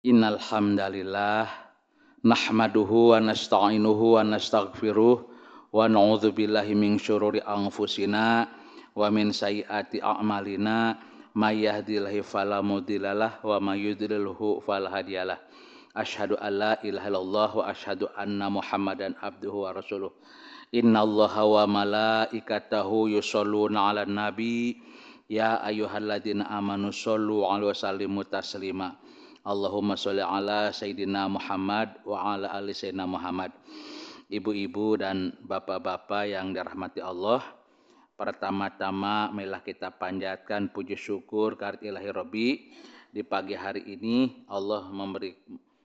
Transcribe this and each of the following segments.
Innal hamdalillah nahmaduhu wa nasta'inuhu wa nastaghfiruh wa na'udzu billahi min syururi anfusina wa min sayyiati a'malina may yahdihillahu fala mudhillalah wa may yudlilhu fala hadiyalah. Asyhadu an la ilaha illallah wa asyhadu anna Muhammadan abduhu wa rasuluh. Innallaha wa malaikatahu yusholluna 'alan nabi ya ayyuhalladzina amanu shollu 'alaihi wa sallimu taslima. Allahumma sholli ala Sayyidina Muhammad wa ala ali Sayyidina Muhammad. Ibu-ibu dan bapak-bapak yang dirahmati Allah, pertama-tama marilah kita panjatkan puji syukur kehadirat Ilahi Rabbi. Di pagi hari ini Allah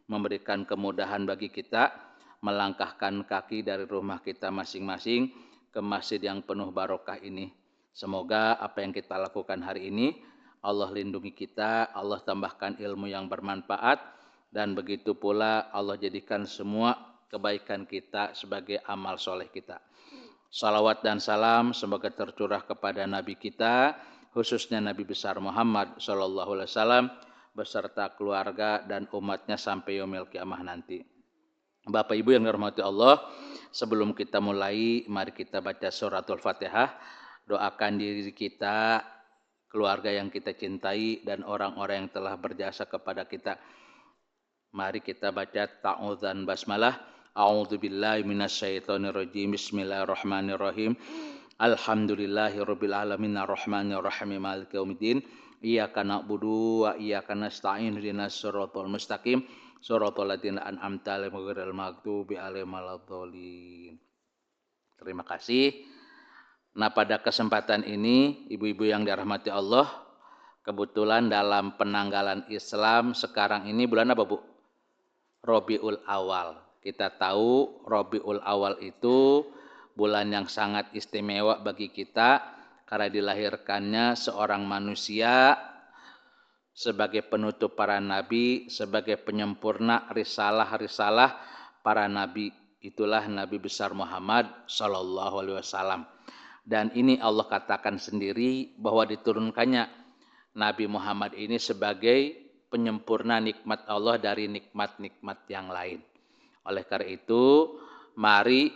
memberikan kemudahan bagi kita melangkahkan kaki dari rumah kita masing-masing ke masjid yang penuh barokah ini. Semoga apa yang kita lakukan hari ini Allah lindungi kita, Allah tambahkan ilmu yang bermanfaat, dan begitu pula Allah jadikan semua kebaikan kita sebagai amal soleh kita. Salawat dan salam semoga tercurah kepada Nabi kita, khususnya Nabi besar Muhammad SAW, beserta keluarga dan umatnya sampai yaumil kiamah nanti. Bapak Ibu yang dirahmati Allah, sebelum kita mulai, mari kita baca suratul Fatihah, doakan diri kita, keluarga yang kita cintai, dan orang-orang yang telah berjasa kepada kita. Mari kita baca ta'awudzan basmalah. A'udzubillahi minasyaitonirrajim. Bismillahirrahmanirrahim. Alhamdulillahirabbil alamin arrahmanirrahim maliki yaumiddin. Iyyaka na'budu wa iyyaka nasta'in ihdinas siratal mustaqim. Shiratal ladzina an'amta 'alaihim ghairil maghdubi 'alaihim waladdallin. Terima kasih. Nah, pada kesempatan ini, ibu-ibu yang dirahmati Allah, kebetulan dalam penanggalan Islam sekarang ini bulan apa, Bu? Rabiul Awal. Kita tahu Rabiul Awal itu bulan yang sangat istimewa bagi kita karena dilahirkannya seorang manusia sebagai penutup para nabi, sebagai penyempurna risalah-risalah para nabi. Itulah Nabi besar Muhammad sallallahu alaihi wasallam. Dan ini Allah katakan sendiri bahwa diturunkannya Nabi Muhammad ini sebagai penyempurna nikmat Allah dari nikmat-nikmat yang lain. Oleh karena itu, mari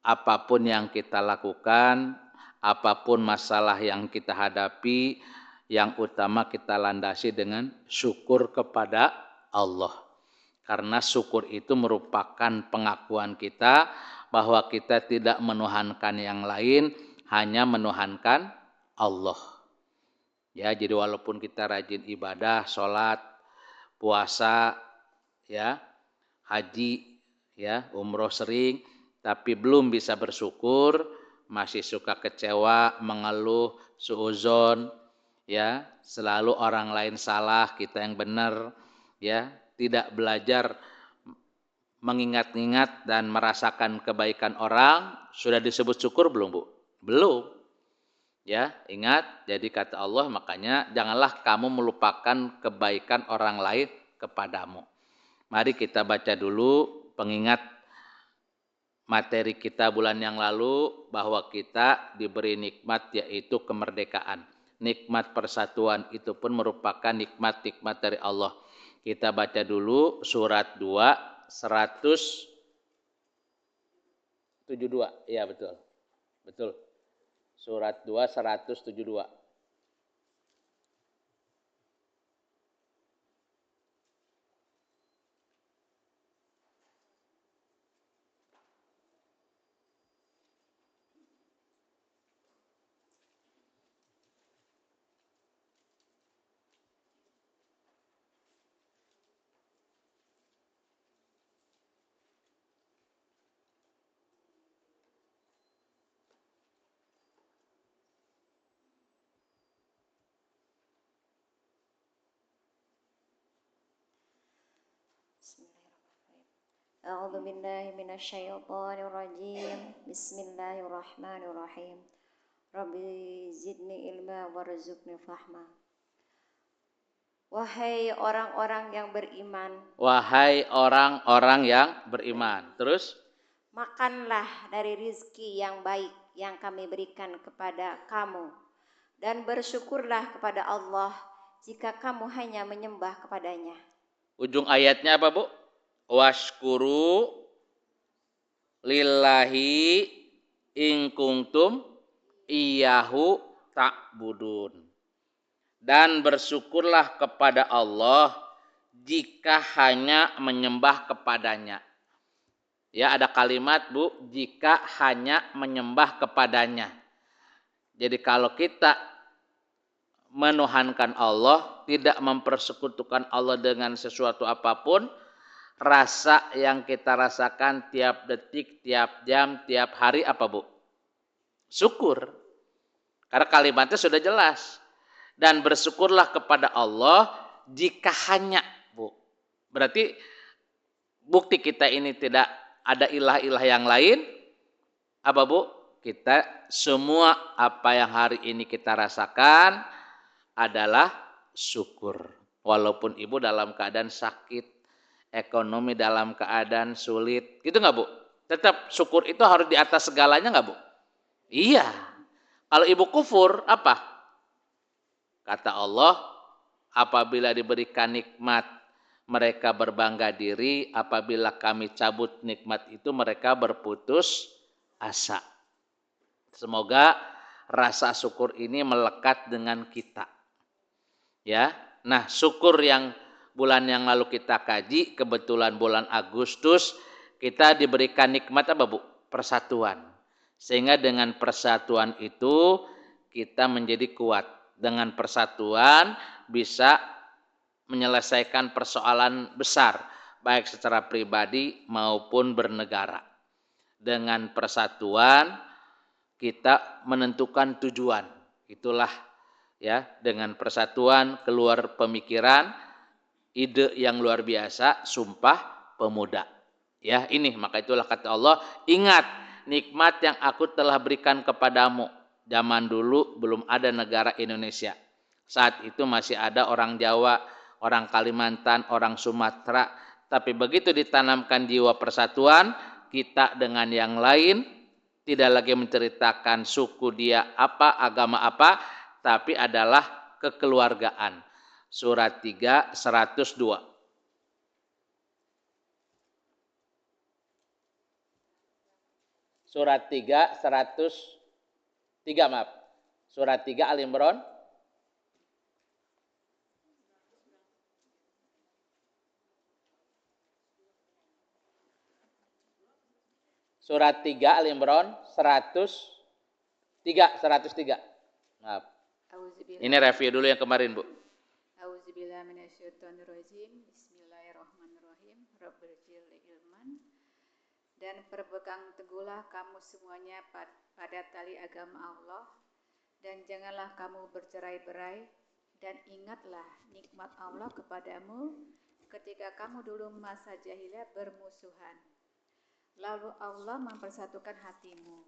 apapun yang kita lakukan, apapun masalah yang kita hadapi, yang utama kita landasi dengan syukur kepada Allah. Karena syukur itu merupakan pengakuan kita bahwa kita tidak menuhankan yang lain, hanya menuhankan Allah. Ya, jadi walaupun kita rajin ibadah, sholat, puasa, ya, haji, ya, umroh sering, tapi belum bisa bersyukur, masih suka kecewa, mengeluh, suudzon, ya, selalu orang lain salah, kita yang benar, ya, tidak belajar mengingat-ingat dan merasakan kebaikan orang, sudah disebut syukur belum, Bu? Belum. Ya, ingat, jadi kata Allah, makanya janganlah kamu melupakan kebaikan orang lain kepadamu. Mari kita baca dulu pengingat materi kita bulan yang lalu, bahwa kita diberi nikmat yaitu kemerdekaan. Nikmat persatuan itu pun merupakan nikmat-nikmat dari Allah. Kita baca dulu surat 2, 172. Iya, betul. Betul. Surat 2, 172. A'udzu billahi minasyaitonir rajim. Bismillahirrahmanirrahim. Rabbi zidni ilma warzuqni fahma. Wahai orang-orang yang beriman. Wahai orang-orang yang beriman. Terus? Makanlah dari rizki yang baik yang kami berikan kepada kamu. Dan bersyukurlah kepada Allah jika kamu hanya menyembah kepadanya. Ujung ayatnya apa, Bu? Washkuru lillahi in kuntum iyyahu ta'budun. Dan bersyukurlah kepada Allah jika hanya menyembah kepadanya. Ya, ada kalimat, Bu, jika hanya menyembah kepadanya. Jadi kalau kita menuhankan Allah, tidak mempersekutukan Allah dengan sesuatu apapun, rasa yang kita rasakan tiap detik, tiap jam, tiap hari apa, Bu? Syukur. Karena kalimatnya sudah jelas. Dan bersyukurlah kepada Allah jika hanya, Bu. Berarti bukti kita ini tidak ada ilah-ilah yang lain. Apa, Bu? Kita semua apa yang hari ini kita rasakan adalah syukur. Walaupun ibu dalam keadaan sakit, ekonomi dalam keadaan sulit, gitu nggak, Bu? Tetap syukur itu harus di atas segalanya nggak, Bu? Iya. Kalau ibu kufur, apa? Kata Allah, apabila diberikan nikmat, mereka berbangga diri. Apabila kami cabut nikmat itu, mereka berputus asa. Semoga rasa syukur ini melekat dengan kita. Ya, nah syukur yang bulan yang lalu kita kaji, kebetulan bulan Agustus, kita diberikan nikmat apa, Bu? Persatuan. Sehingga dengan persatuan itu kita menjadi kuat. Dengan persatuan bisa menyelesaikan persoalan besar, baik secara pribadi maupun bernegara. Dengan persatuan kita menentukan tujuan. Itulah ya, dengan persatuan keluar pemikiran, ide yang luar biasa, Sumpah Pemuda. Ya, ini maka itulah kata Allah, ingat nikmat yang aku telah berikan kepadamu. Zaman dulu belum ada negara Indonesia. Saat itu masih ada orang Jawa, orang Kalimantan, orang Sumatera. Tapi begitu ditanamkan jiwa persatuan, kita dengan yang lain tidak lagi menceritakan suku dia apa, agama apa, tapi adalah kekeluargaan. Surat 3, 102. Surat 3, 103, maaf. Surat 3 Al-Imran. Surat 3 Al-Imran 103. Maaf. Ini review dulu yang kemarin, Bu. Auzubillahi minasyaitonirrajim. Bismillahirrahmanirrahim. Rabbil ilman. Dan berpegang teguhlah kamu semuanya pada tali agama Allah, dan janganlah kamu bercerai-berai, dan ingatlah nikmat Allah kepadamu ketika kamu dulu masa jahiliyah bermusuhan. Lalu Allah mempersatukan hatimu,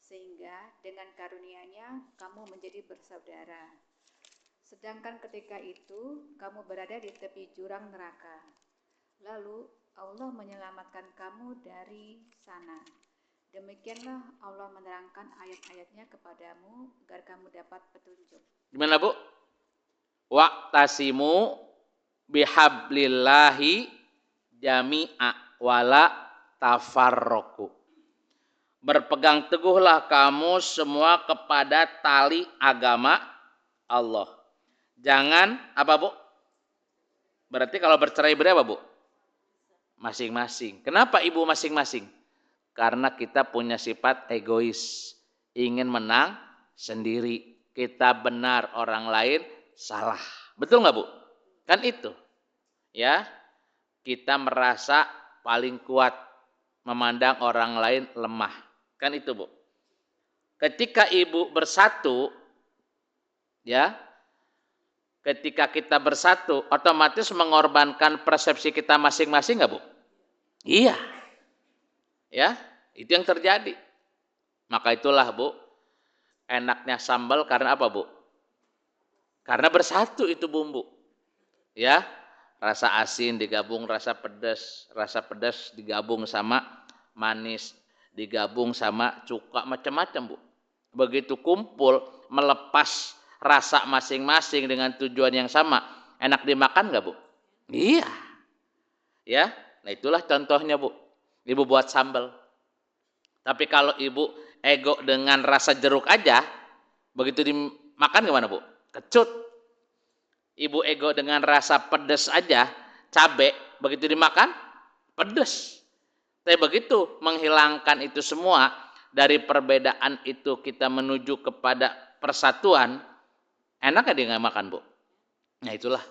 sehingga dengan karunia-Nya kamu menjadi bersaudara. Sedangkan ketika itu kamu berada di tepi jurang neraka. Lalu Allah menyelamatkan kamu dari sana. Demikianlah Allah menerangkan ayat-ayatnya kepadamu agar kamu dapat petunjuk. Gimana, Bu? Wa'tasimu bihablillahi jami'a wala tafarroku. Berpegang teguhlah kamu semua kepada tali agama Allah. Jangan apa, Bu? Berarti kalau bercerai-berai apa, Bu? Masing-masing. Kenapa ibu masing-masing? Karena kita punya sifat egois, ingin menang sendiri. Kita benar, orang lain salah. Betul nggak, Bu? Kan itu. Ya, kita merasa paling kuat, memandang orang lain lemah. Kan itu, Bu. Ketika ibu bersatu, ya, ketika kita bersatu, otomatis mengorbankan persepsi kita masing-masing nggak, Bu? Iya. Ya, itu yang terjadi. Maka itulah, Bu, enaknya sambal karena apa, Bu? Karena bersatu itu bumbu. Ya, rasa asin digabung rasa pedas digabung sama manis, digabung sama cuka, macam-macam, Bu. Begitu kumpul, melepas rasa masing-masing dengan tujuan yang sama, enak dimakan nggak, Bu? Iya. Ya, nah itulah contohnya Bu. Ibu buat sambal. Tapi kalau ibu ego dengan rasa jeruk aja, begitu dimakan gimana Bu? Kecut. Ibu ego dengan rasa pedas aja, cabe, begitu dimakan, pedas. Tapi begitu menghilangkan itu semua, dari perbedaan itu kita menuju kepada persatuan, enak gak dia nggak makan Bu? Nah itulah,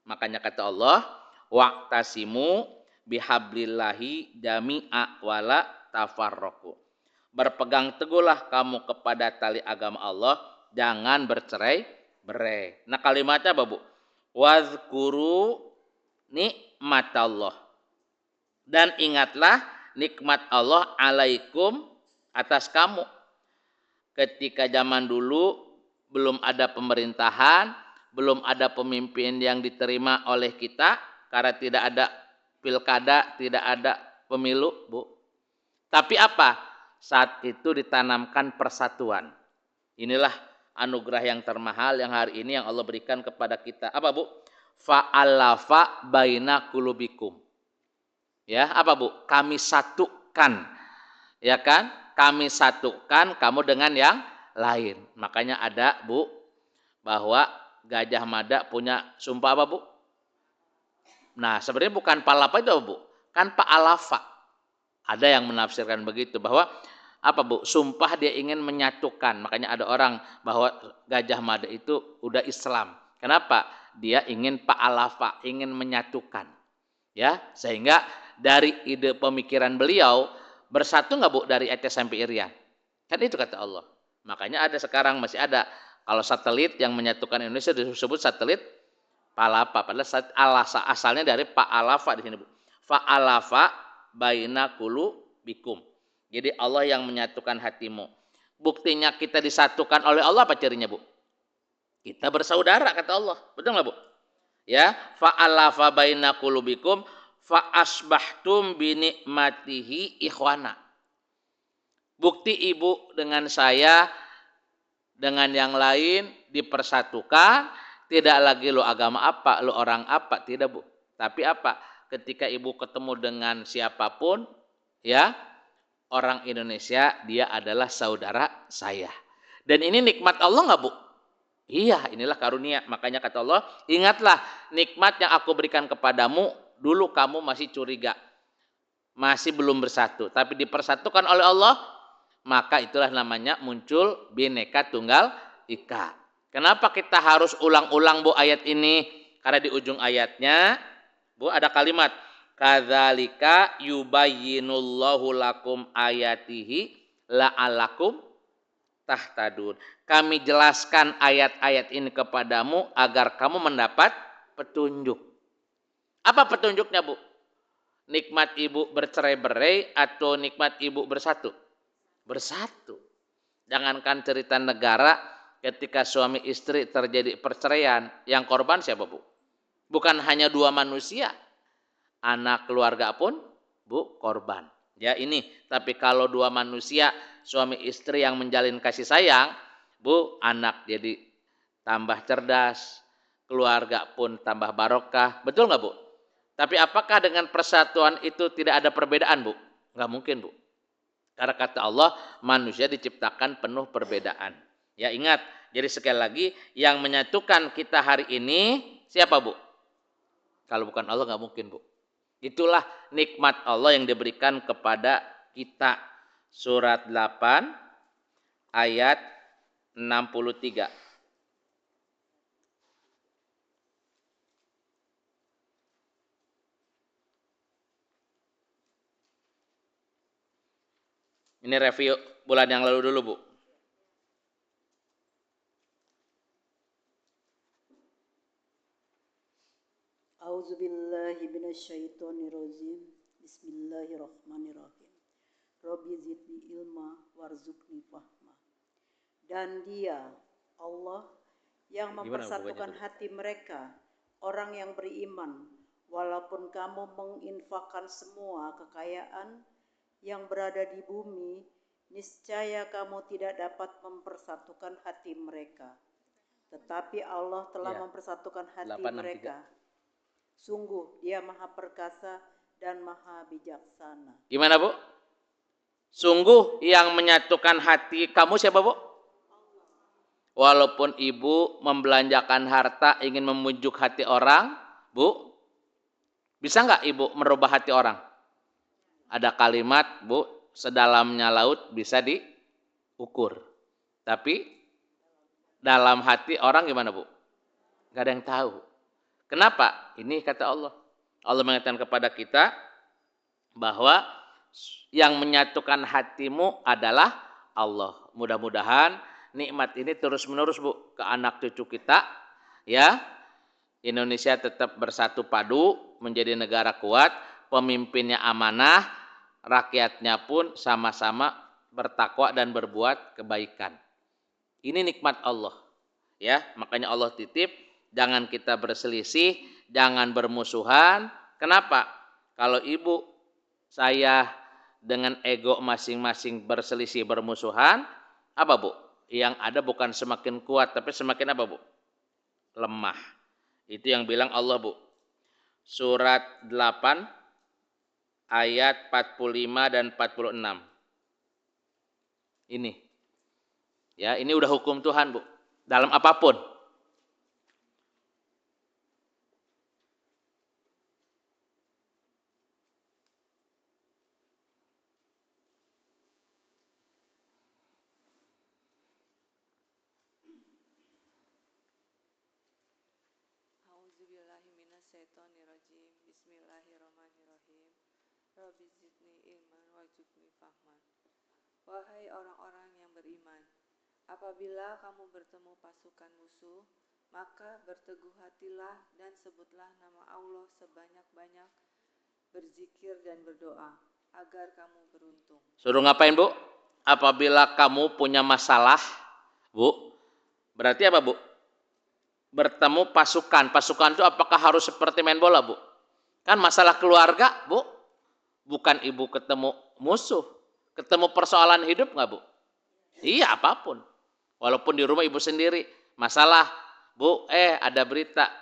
makanya kata Allah, waqtasimu bihablillahi jami'a wala tafarraqu. Berpegang teguhlah kamu kepada tali agama Allah, jangan bercerai-berai. Nah kalimatnya apa Bu? Wazkuru nikmatallah. Dan ingatlah nikmat Allah alaikum atas kamu. Ketika zaman dulu belum ada pemerintahan, belum ada pemimpin yang diterima oleh kita, karena tidak ada pilkada, tidak ada pemilu, Bu. Tapi apa? Saat itu ditanamkan persatuan. Inilah anugerah yang termahal yang hari ini yang Allah berikan kepada kita. Apa Bu? Fa'alafa baina kulubikum. Ya, apa Bu? Kami satukan. Ya kan? Kami satukan kamu dengan yang lain. Makanya ada Bu, bahwa Gajah Mada punya sumpah apa Bu? Nah sebenarnya bukan palapa itu Bu, kan Pa'alafa. Ada yang menafsirkan begitu, bahwa apa Bu? Sumpah dia ingin menyatukan. Makanya ada orang bahwa Gajah Mada itu udah Islam. Kenapa? Dia ingin Pa'alafa, ingin menyatukan. Ya, sehingga dari ide pemikiran beliau, bersatu nggak Bu dari Aceh sampai Irian? Kan itu kata Allah. Makanya ada sekarang masih ada, kalau satelit yang menyatukan Indonesia disebut satelit Palapa. Padahal asalnya dari Pa'alafa di sini Bu. Fa'alafa baina qulubikum. Jadi Allah yang menyatukan hatimu. Buktinya kita disatukan oleh Allah apa cirinya Bu? Kita bersaudara kata Allah. Betul nggak Bu? Ya, fa'alafa baina qulubikum fa asbahtum bi nikmatihi ikhwana. Bukti ibu dengan saya dengan yang lain dipersatukan, tidak lagi lo agama apa, lo orang apa, tidak Bu. Tapi apa? Ketika ibu ketemu dengan siapapun, ya, orang Indonesia, dia adalah saudara saya. Dan ini nikmat Allah nggak Bu? Iya, inilah karunia. Makanya kata Allah, ingatlah nikmat yang aku berikan kepadamu, dulu kamu masih curiga, masih belum bersatu. Tapi dipersatukan oleh Allah, maka itulah namanya muncul Bhinneka Tunggal Ika. Kenapa kita harus ulang-ulang Bu ayat ini? Karena di ujung ayatnya Bu ada kalimat, kadzalika yubayyinullahu lakum ayatihi la'alakum tahtadun. Kami jelaskan ayat-ayat ini kepadamu agar kamu mendapat petunjuk. Apa petunjuknya Bu? Nikmat ibu bercerai-berai atau nikmat ibu bersatu? Bersatu. Jangankan cerita negara, ketika suami istri terjadi perceraian, yang korban siapa Bu? Bukan hanya dua manusia, anak keluarga pun Bu korban. Ya ini, tapi kalau dua manusia, suami istri yang menjalin kasih sayang, Bu, anak jadi tambah cerdas, keluarga pun tambah barokah. Betul nggak Bu? Tapi apakah dengan persatuan itu tidak ada perbedaan Bu? Nggak mungkin Bu. Karena kata Allah, manusia diciptakan penuh perbedaan. Ya ingat, jadi sekali lagi, yang menyatukan kita hari ini siapa Bu? Kalau bukan Allah nggak mungkin Bu. Itulah nikmat Allah yang diberikan kepada kita. Surat 8 ayat 63. Ini review bulan yang lalu dulu Bu. A'udzubillahi minasyaitonirrajim. Bismillahirrahmanirrahim. Rabbi zidni ilma warzuqni fahma. Dan Dia, Allah, yang mempersatukan hati mereka, orang yang beriman, walaupun kamu menginfakkan semua kekayaan yang berada di bumi, niscaya kamu tidak dapat mempersatukan hati mereka. Tetapi Allah telah mempersatukan hati mereka. Sungguh Dia Maha Perkasa dan maha bijaksana. Gimana Bu? Sungguh yang menyatukan hati kamu siapa Bu? Walaupun ibu membelanjakan harta ingin memujuk hati orang, Bu, bisa nggak ibu merubah hati orang? Ada kalimat Bu, sedalamnya laut bisa diukur. Tapi dalam hati orang gimana Bu? Gak ada yang tahu. Kenapa? Ini kata Allah. Allah mengatakan kepada kita bahwa yang menyatukan hatimu adalah Allah. Mudah-mudahan nikmat ini terus-menerus Bu ke anak cucu kita, ya. Indonesia tetap bersatu padu, menjadi negara kuat, pemimpinnya amanah, rakyatnya pun sama-sama bertakwa dan berbuat kebaikan. Ini nikmat Allah, ya. Makanya Allah titip, jangan kita berselisih, jangan bermusuhan. Kenapa? Kalau ibu saya dengan ego masing-masing berselisih, bermusuhan, apa Bu? Yang ada bukan semakin kuat, tapi semakin apa Bu? Lemah. Itu yang bilang Allah Bu. Surat 8 ayat 45 dan 46. Ini. Ya, ini udah hukum Tuhan Bu. Dalam apapun. Minasyaitonirrajim. Bismillahirrahmanirrahim. Rabbi zidni ilman wajibni fahman. Wahai orang-orang yang beriman, apabila kamu bertemu pasukan musuh, maka berteguh hatilah dan sebutlah nama Allah sebanyak-banyak, berzikir dan berdoa agar kamu beruntung. Suruh ngapain Bu? Apabila kamu punya masalah, Bu, berarti apa Bu? Bertemu pasukan. Pasukan itu apakah harus seperti main bola Bu? Kan masalah keluarga Bu, bukan ibu ketemu musuh, ketemu persoalan hidup nggak Bu? Iya apapun. Walaupun di rumah ibu sendiri, masalah Bu, ada berita,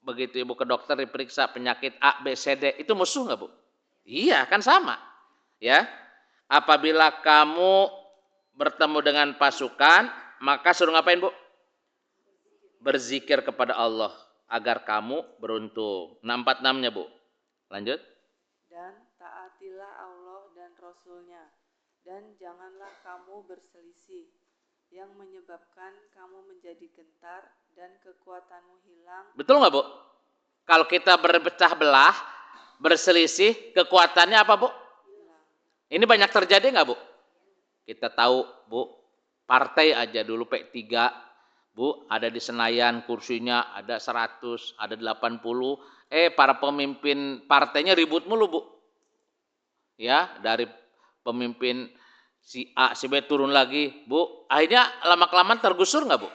begitu ibu ke dokter diperiksa penyakit A, B, C, D, itu musuh nggak Bu? Iya kan sama. Ya, apabila kamu bertemu dengan pasukan, maka suruh ngapain Bu? Berzikir kepada Allah agar kamu beruntung. 46-nya Bu. Lanjut. Dan taatilah Allah dan Rasul-Nya, dan janganlah kamu berselisih, yang menyebabkan kamu menjadi gentar dan kekuatanmu hilang. Betul nggak Bu? Kalau kita berpecah belah, berselisih, kekuatannya apa Bu? Ini banyak terjadi nggak Bu? Kita tahu Bu, partai aja dulu P3, Bu, ada di Senayan kursinya ada 100, ada 80. Para pemimpin partainya ribut mulu Bu. Ya, dari pemimpin si A, si B turun lagi, Bu. Akhirnya lama-kelamaan tergusur nggak Bu?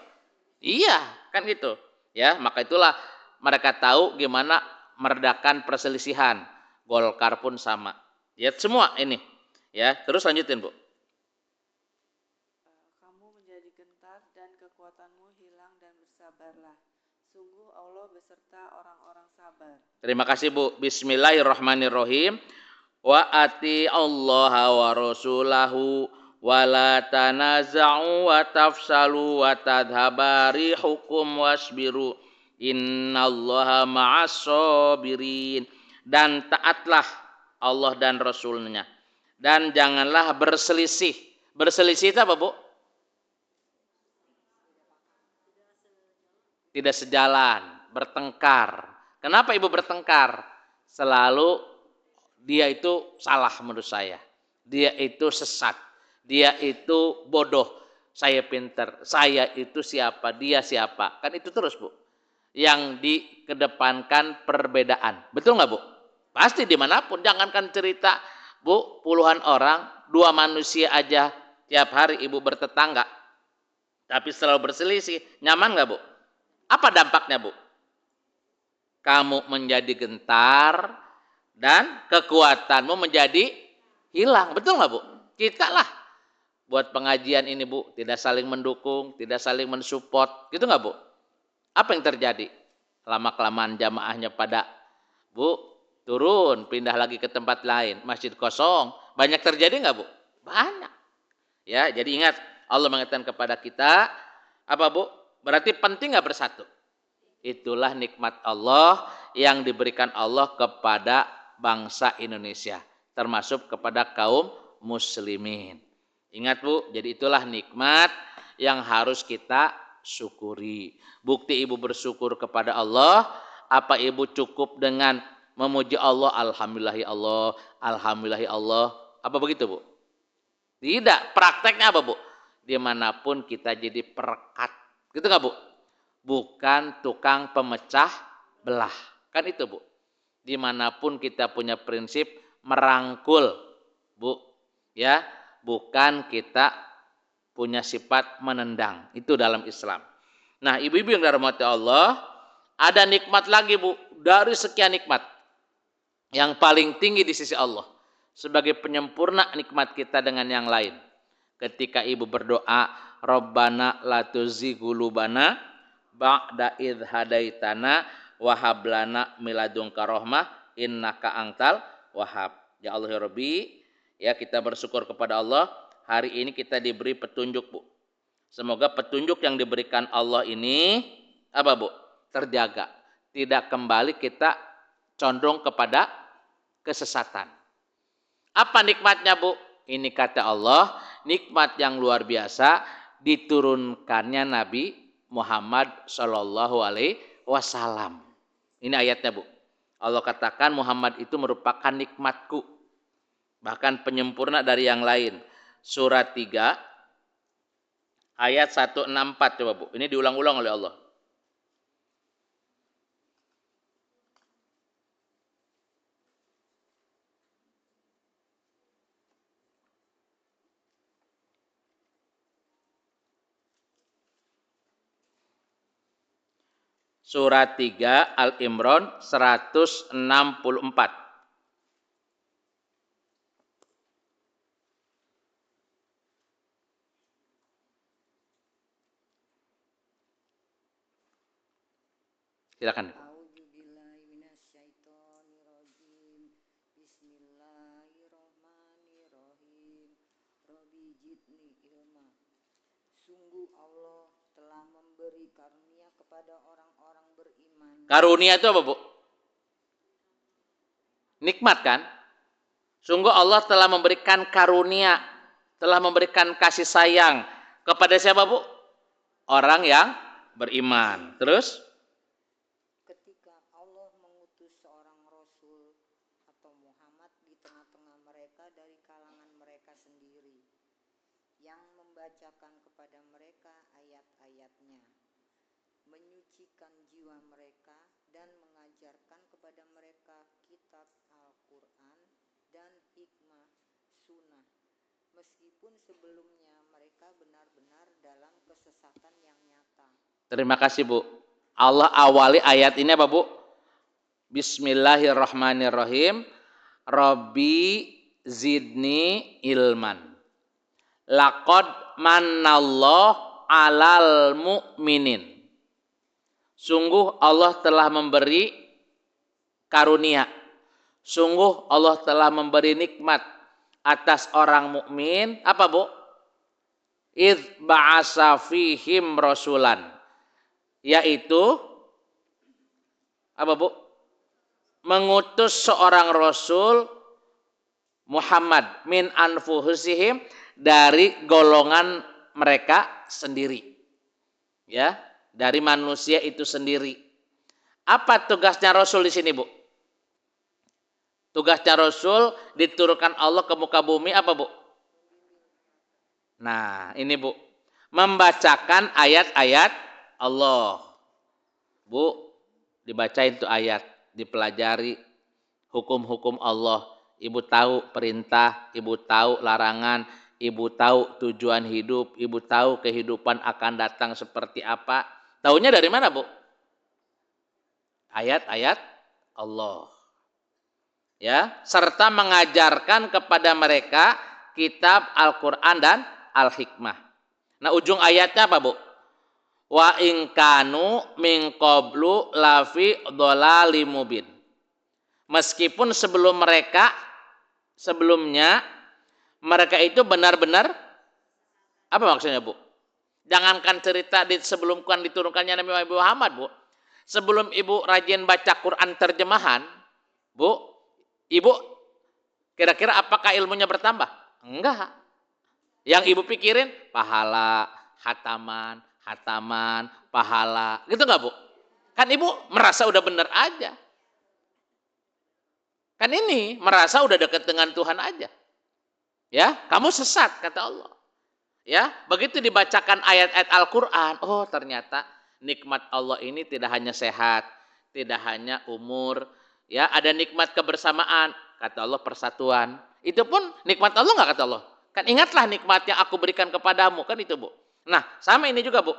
Iya, kan gitu. Ya, maka itulah mereka tahu gimana meredakan perselisihan. Golkar pun sama. Ya, semua ini. Ya, terus lanjutin Bu. Kekuatanmu hilang dan bersabarlah. Sungguh Allah beserta orang-orang sabar. Terima kasih Bu. Bismillahirrahmanirrahim. Wa ati Allah wa rasulahu wa la tanaza'u wa tafsalu wa tadhabari hukum wasbiru. Innallaha ma'as sabirin. Dan taatlah Allah dan Rasulnya. Dan janganlah berselisih. Berselisih itu apa Bu? Tidak sejalan, bertengkar. Kenapa ibu bertengkar? Selalu dia itu salah menurut saya. Dia itu sesat. Dia itu bodoh. Saya pinter. Saya itu siapa? Dia siapa? Kan itu terus Bu. Yang dikedepankan perbedaan. Betul nggak Bu? Pasti dimanapun. Jangankan cerita Bu, puluhan orang, 2 manusia aja tiap hari ibu bertetangga. Tapi selalu berselisih. Nyaman nggak Bu? Apa dampaknya Bu? Kamu menjadi gentar dan kekuatanmu menjadi hilang. Betul nggak Bu? Kita lah buat pengajian ini Bu, tidak saling mendukung, tidak saling mensupport, gitu nggak Bu? Apa yang terjadi? Lama-kelamaan jamaahnya pada Bu, turun, pindah lagi ke tempat lain, masjid kosong. Banyak terjadi nggak Bu? Banyak. Ya, jadi ingat Allah mengatakan kepada kita, apa Bu? Berarti penting nggak bersatu? Itulah nikmat Allah yang diberikan Allah kepada bangsa Indonesia, termasuk kepada kaum muslimin. Ingat Bu, jadi itulah nikmat yang harus kita syukuri. Bukti ibu bersyukur kepada Allah, apa ibu cukup dengan memuji Allah, alhamdulillah ya Allah, alhamdulillah ya Allah, apa begitu Bu? Tidak, prakteknya apa Bu? Dimanapun kita jadi perekat, gitu nggak Bu? Bukan tukang pemecah belah, kan itu Bu? Dimanapun kita punya prinsip merangkul Bu, ya, bukan kita punya sifat menendang, itu dalam Islam. Nah ibu-ibu yang dirahmati Allah, ada nikmat lagi Bu, dari sekian nikmat yang paling tinggi di sisi Allah, sebagai penyempurna nikmat kita dengan yang lain. Ketika ibu berdoa, Rabbana la tuzigh qulubana ba'da idh hadaitana wa hab lana min ladunka rahmah innaka antal wahhab. Ya Allah ya Rabbi, ya kita bersyukur kepada Allah, hari ini kita diberi petunjuk Bu. Semoga petunjuk yang diberikan Allah ini apa Bu? Terjaga. Tidak kembali kita condong kepada kesesatan. Apa nikmatnya Bu? Ini kata Allah, nikmat yang luar biasa diturunkannya Nabi Muhammad Shallallahu Alaihi Wasallam. Ini ayatnya Bu. Allah katakan Muhammad itu merupakan nikmatku, bahkan penyempurna dari yang lain. Surat 3 ayat 164 coba Bu. Ini diulang-ulang oleh Allah. Surat 3 Al-Imran 164. Silakan. A'udzubillahiminasyaitonirrajim. Bismillahirrahmanirrahim. Rabbi jidni ilma. Sungguh Allah telah memberi karunia kepada orang-orang beriman. Karunia itu apa Bu? Nikmat kan? Sungguh Allah telah memberikan karunia, telah memberikan kasih sayang kepada siapa Bu? Orang yang beriman. Terus? Ketika Allah mengutus seorang Rasul atau Muhammad di tengah-tengah mereka dari kalangan mereka sendiri, yang membacakan kepada mereka ayat-ayatnya, menyucikan jiwa mereka dan mengajarkan kepada mereka kitab Al-Quran dan hikmah sunnah, meskipun sebelumnya mereka benar-benar dalam kesesatan yang nyata. Terima kasih Bu. Allah awali ayat ini apa Bu? Bismillahirrahmanirrahim. Rabbi zidni ilman. Laqad mannallahu alal mu'minin. Sungguh Allah telah memberi karunia. Sungguh Allah telah memberi nikmat atas orang mukmin. Apa Bu? Idz ba'asa fihim rasulan. Yaitu apa Bu? Mengutus seorang rasul Muhammad min anfusihim, dari golongan mereka sendiri. Ya, dari manusia itu sendiri. Apa tugasnya Rasul di sini Bu? Tugasnya Rasul diturunkan Allah ke muka bumi apa Bu? Nah ini Bu, membacakan ayat-ayat Allah. Bu, dibacain tuh ayat, dipelajari hukum-hukum Allah. Ibu tahu perintah, ibu tahu larangan, ibu tahu tujuan hidup, ibu tahu kehidupan akan datang seperti apa. Taunya dari mana Bu? Ayat-ayat Allah. Ya, serta mengajarkan kepada mereka kitab Al-Quran dan Al-Hikmah. Nah ujung ayatnya apa Bu? Wa in kanu min qablu lafi dhalalim mubin. Meskipun sebelumnya mereka itu benar-benar, apa maksudnya Bu? Jangankan cerita sebelum Quran diturunkannya Nabi Muhammad Bu. Sebelum Ibu rajin baca Quran terjemahan, Bu, Ibu kira-kira apakah ilmunya bertambah? Enggak. Yang Ibu pikirin pahala, hataman, pahala. Gitu enggak Bu? Kan Ibu merasa udah benar aja. Kan ini merasa udah dekat dengan Tuhan aja. Ya, kamu sesat kata Allah. Ya, begitu dibacakan ayat-ayat Al-Qur'an, oh ternyata nikmat Allah ini tidak hanya sehat, tidak hanya umur, ya, ada nikmat kebersamaan, kata Allah persatuan. Itu pun nikmat Allah enggak kata Allah? Kan ingatlah nikmat yang aku berikan kepadamu, kan itu Bu. Nah, sama ini juga Bu.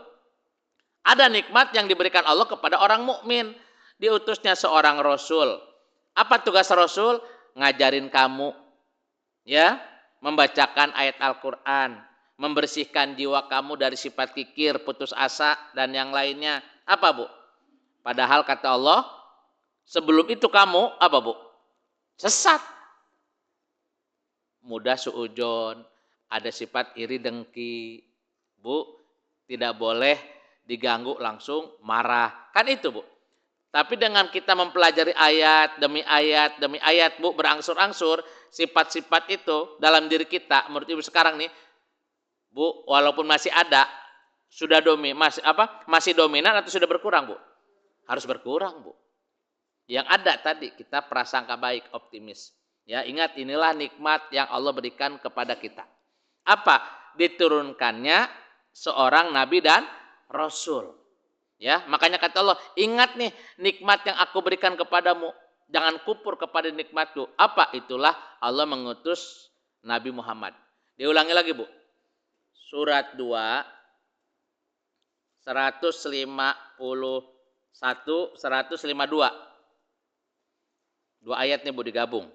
Ada nikmat yang diberikan Allah kepada orang mukmin, diutusnya seorang rasul. Apa tugas Rasul? Ngajarin kamu, ya, membacakan ayat Al-Quran, membersihkan jiwa kamu dari sifat kikir, putus asa, dan yang lainnya. Apa Bu? Padahal kata Allah, sebelum itu kamu, apa Bu? Sesat. Mudah suujon, ada sifat iri dengki. Bu, tidak boleh diganggu langsung marah. Kan itu Bu. Tapi dengan kita mempelajari ayat demi ayat Bu, berangsur-angsur sifat-sifat itu dalam diri kita, menurut Ibu sekarang nih Bu, walaupun masih ada, sudah masih dominan atau sudah berkurang Bu? Harus berkurang Bu. Yang ada tadi kita prasangka baik, optimis. Ya, ingat inilah nikmat yang Allah berikan kepada kita. Apa? Diturunkannya seorang nabi dan rasul. Ya, makanya kata Allah, ingat nih nikmat yang aku berikan kepadamu, jangan kufur kepada nikmatku. Apa? Itulah Allah mengutus Nabi Muhammad. Diulangi lagi Bu. Surat 2 151 152. Dua ayat nih Bu digabung.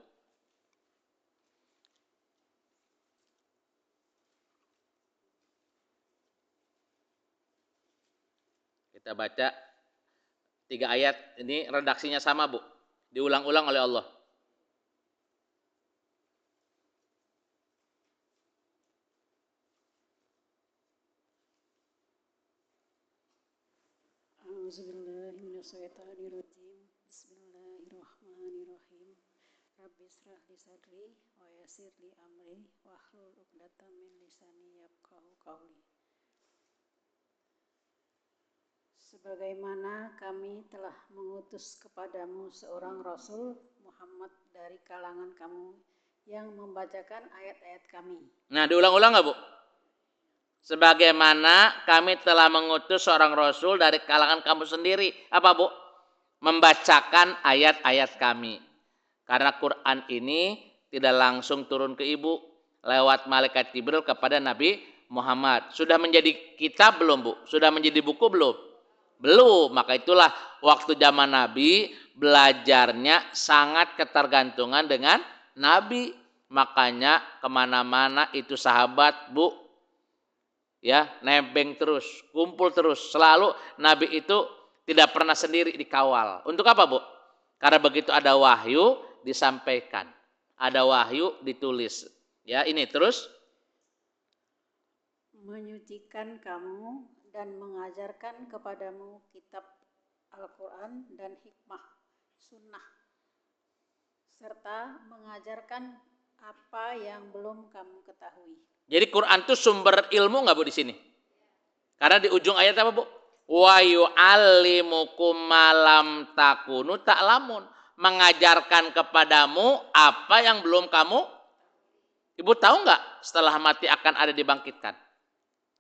Kita baca 3 ayat, ini redaksinya sama Bu. Diulang-ulang oleh Allah. A'udzubillahiminasyaitonirrajim. Bismillahirrahmanirrahim. Rabbi israh li sadri wa yassir li amri wahlul 'uqdatam min lisani yafqahu qawli. Sebagaimana kami telah mengutus kepadamu seorang Rasul Muhammad dari kalangan kamu yang membacakan ayat-ayat kami. Nah, diulang-ulang nggak Bu? Sebagaimana kami telah mengutus seorang Rasul dari kalangan kamu sendiri. Apa Bu? Membacakan ayat-ayat kami. Karena Quran ini tidak langsung turun ke Ibu lewat malaikat Jibril kepada Nabi Muhammad. Sudah menjadi kitab belum Bu? Sudah menjadi buku belum? Belum, maka itulah waktu zaman Nabi belajarnya sangat ketergantungan dengan Nabi. Makanya kemana-mana itu sahabat Bu, ya, nebeng terus, kumpul terus. Selalu Nabi itu tidak pernah sendiri dikawal. Untuk apa Bu? Karena begitu ada wahyu disampaikan, ada wahyu ditulis. Ya, ini terus menyucikan kamu dan mengajarkan kepadamu kitab Al-Quran dan hikmah sunnah, serta mengajarkan apa yang belum kamu ketahui. Jadi Quran itu sumber ilmu nggak Bu di sini? Karena di ujung ayat apa Bu? Wa yu'allimukum ma lam takunu ta'lamun. Mengajarkan kepadamu apa yang belum kamu. Ibu tahu nggak setelah mati akan ada dibangkitkan?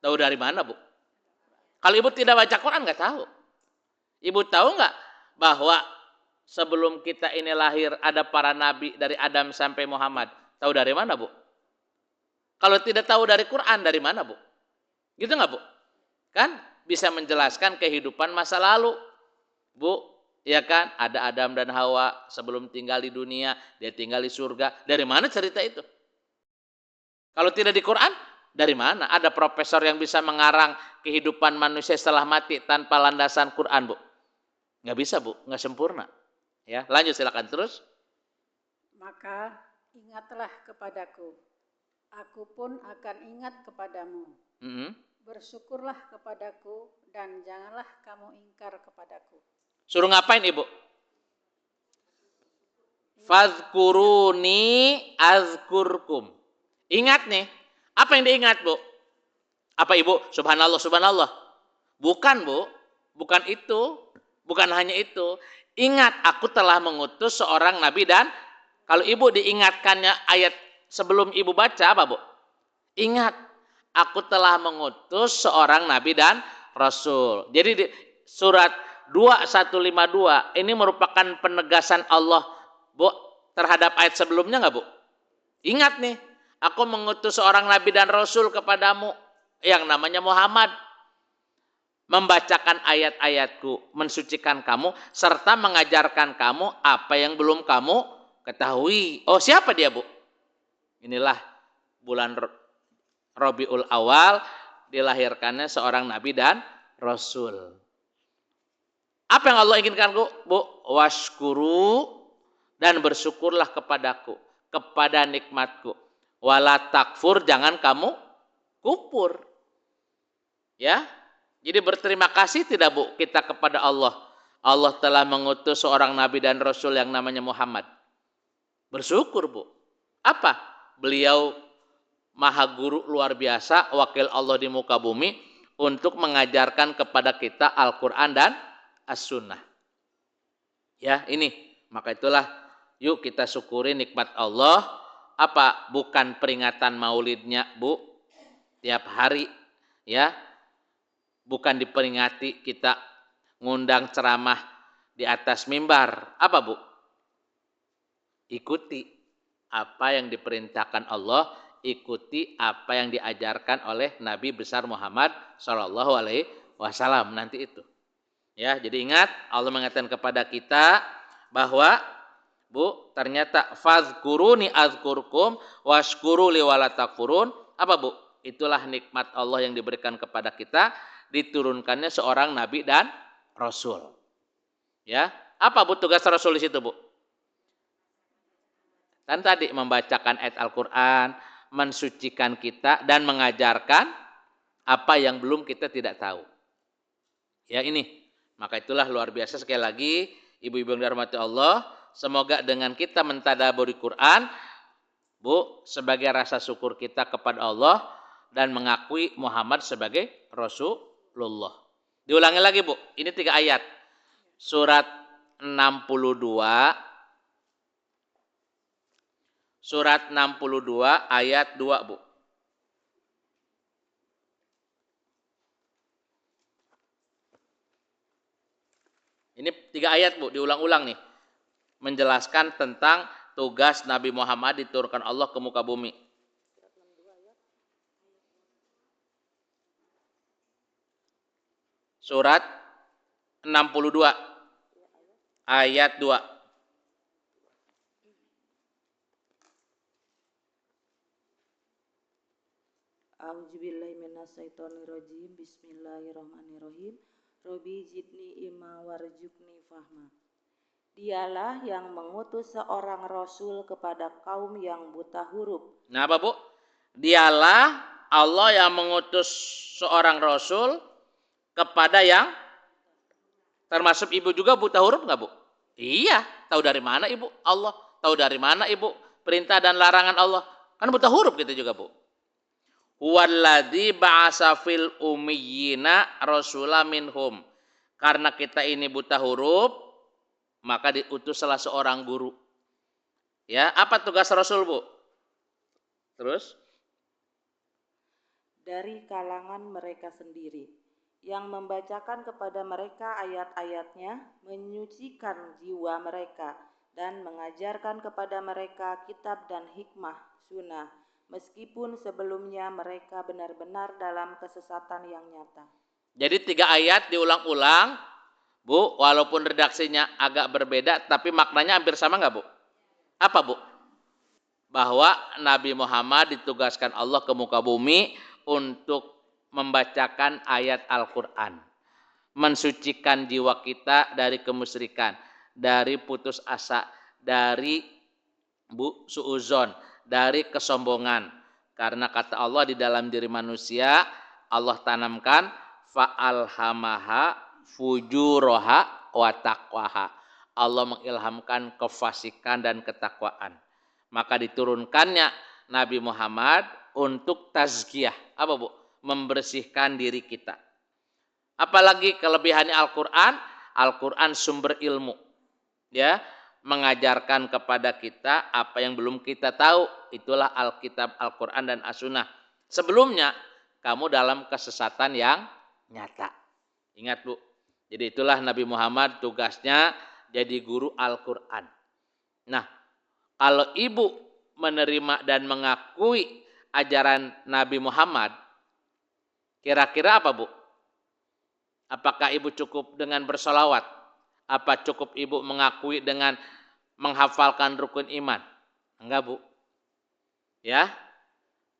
Tahu dari mana Bu? Kalau Ibu tidak baca Quran nggak tahu. Ibu tahu nggak bahwa sebelum kita ini lahir ada para nabi dari Adam sampai Muhammad? Tahu dari mana Bu? Kalau tidak tahu dari Quran dari mana Bu? Gitu nggak Bu? Kan bisa menjelaskan kehidupan masa lalu Bu, ya kan? Ada Adam dan Hawa sebelum tinggal di dunia, dia tinggal di surga. Dari mana cerita itu? Kalau tidak di Quran, dari mana? Ada profesor yang bisa mengarang kehidupan manusia setelah mati tanpa landasan Quran Bu? Nggak bisa Bu, nggak sempurna. Ya, lanjut silakan terus. maka ingatlah kepadaku, aku pun akan ingat kepadamu. Bersyukurlah kepadaku dan janganlah kamu ingkar kepadaku. Suruh ngapain Ibu? Fadhkuruni azkurkum. Ingat nih. Apa yang diingat, Bu? Apa Ibu? Subhanallah, subhanallah. Bukan, Bu. Bukan itu. Bukan hanya itu. Ingat, aku telah mengutus seorang nabi dan kalau Ibu diingatkannya ayat sebelum Ibu baca apa, Bu? Ingat, aku telah mengutus seorang nabi dan rasul. Jadi di surat 2152 ini merupakan penegasan Allah, Bu, terhadap ayat sebelumnya nggak, Bu? Ingat nih, aku mengutus seorang nabi dan rasul kepadamu yang namanya Muhammad, membacakan ayat-ayatku, mensucikan kamu, serta mengajarkan kamu apa yang belum kamu ketahui. Oh, siapa dia, Bu? Inilah bulan Rabiul Awal dilahirkannya seorang nabi dan rasul. Apa yang Allah inginkan, Bu? Washkuru, dan bersyukurlah kepadaku, kepada nikmatku. Wala takfur, jangan kamu kufur. Ya, jadi berterima kasih tidak, Bu, kita kepada Allah. Allah telah mengutus seorang nabi dan rasul yang namanya Muhammad. Bersyukur, Bu. Apa? Beliau maha guru luar biasa, wakil Allah di muka bumi untuk mengajarkan kepada kita Al-Quran dan As-Sunnah. Ya, ini. Maka itulah, yuk kita syukuri nikmat Allah. Apa? Bukan peringatan maulidnya, Bu, tiap hari. Ya, bukan diperingati kita ngundang ceramah di atas mimbar. Apa, Bu? Ikuti apa yang diperintahkan Allah, ikuti apa yang diajarkan oleh Nabi besar Muhammad Shallallahu Alaihi Wasallam. Nanti itu. Ya, jadi ingat, Allah mengatakan kepada kita bahwa, Bu, ternyata fadhkuruni azkurkum washkuru li wala takfurun. Apa, Bu? Itulah nikmat Allah yang diberikan kepada kita, diturunkannya seorang nabi dan rasul. Ya, apa, Bu, tugas rasul di situ, Bu? Dan tadi membacakan ayat Al-Qur'an, mensucikan kita dan mengajarkan apa yang belum kita tidak tahu. Ya, ini. Maka itulah luar biasa, sekali lagi ibu-ibu yang dirahmati Allah, semoga dengan kita mentadaburi Quran, Bu, sebagai rasa syukur kita kepada Allah dan mengakui Muhammad sebagai Rasulullah. Diulangi lagi, Bu. Ini 3 ayat. Surat 62. Surat 62 ayat 2, Bu. Ini 3 ayat, Bu, diulang-ulang nih. Menjelaskan tentang tugas Nabi Muhammad diturunkan Allah ke muka bumi. Surat 62 ayat 2. A'udzubillahi minasyaitonirrajim. Bismillahirrahmanirrahim. Robi zidni ilma warzuqni fahma. Dialah yang mengutus seorang rasul kepada kaum yang buta huruf. Nah, apa, Bu? Dialah Allah yang mengutus seorang rasul kepada yang termasuk ibu juga buta huruf nggak, Bu? Iya, tahu dari mana Ibu? Allah. Tahu dari mana Ibu? Perintah dan larangan Allah. Kan buta huruf kita juga, Bu. Huwaladzi ba'asa fil ummiyina rasula minhum. Karena kita ini buta huruf, maka diutus salah seorang guru. Ya, apa tugas Rasul, Bu? Terus? Dari kalangan mereka sendiri, yang membacakan kepada mereka ayat-ayatnya, menyucikan jiwa mereka, dan mengajarkan kepada mereka kitab dan hikmah sunnah, meskipun sebelumnya mereka benar-benar dalam kesesatan yang nyata. Jadi 3 ayat diulang-ulang, Bu, walaupun redaksinya agak berbeda, tapi maknanya hampir sama nggak, Bu? Apa, Bu? Bahwa Nabi Muhammad ditugaskan Allah ke muka bumi untuk membacakan ayat Al-Quran, mensucikan jiwa kita dari kemusyrikan, dari putus asa, dari Bu, suuzon, dari kesombongan. Karena kata Allah di dalam diri manusia, Allah tanamkan fa'alhamaha fujuraha wa taqwaha. Allah mengilhamkan kefasikan dan ketakwaan. Maka diturunkannya Nabi Muhammad untuk tazkiyah. Apa, Bu? Membersihkan diri kita. Apalagi kelebihannya Al-Qur'an, Al-Qur'an sumber ilmu. Ya, mengajarkan kepada kita apa yang belum kita tahu. Itulah Alkitab, Al-Qur'an dan As-Sunnah. Sebelumnya kamu dalam kesesatan yang nyata. Ingat, Bu. Jadi itulah Nabi Muhammad tugasnya jadi guru Al-Qur'an. Nah, kalau ibu menerima dan mengakui ajaran Nabi Muhammad, kira-kira apa, Bu? Apakah ibu cukup dengan bersolawat? Apa cukup ibu mengakui dengan menghafalkan rukun iman? Enggak, Bu. Ya,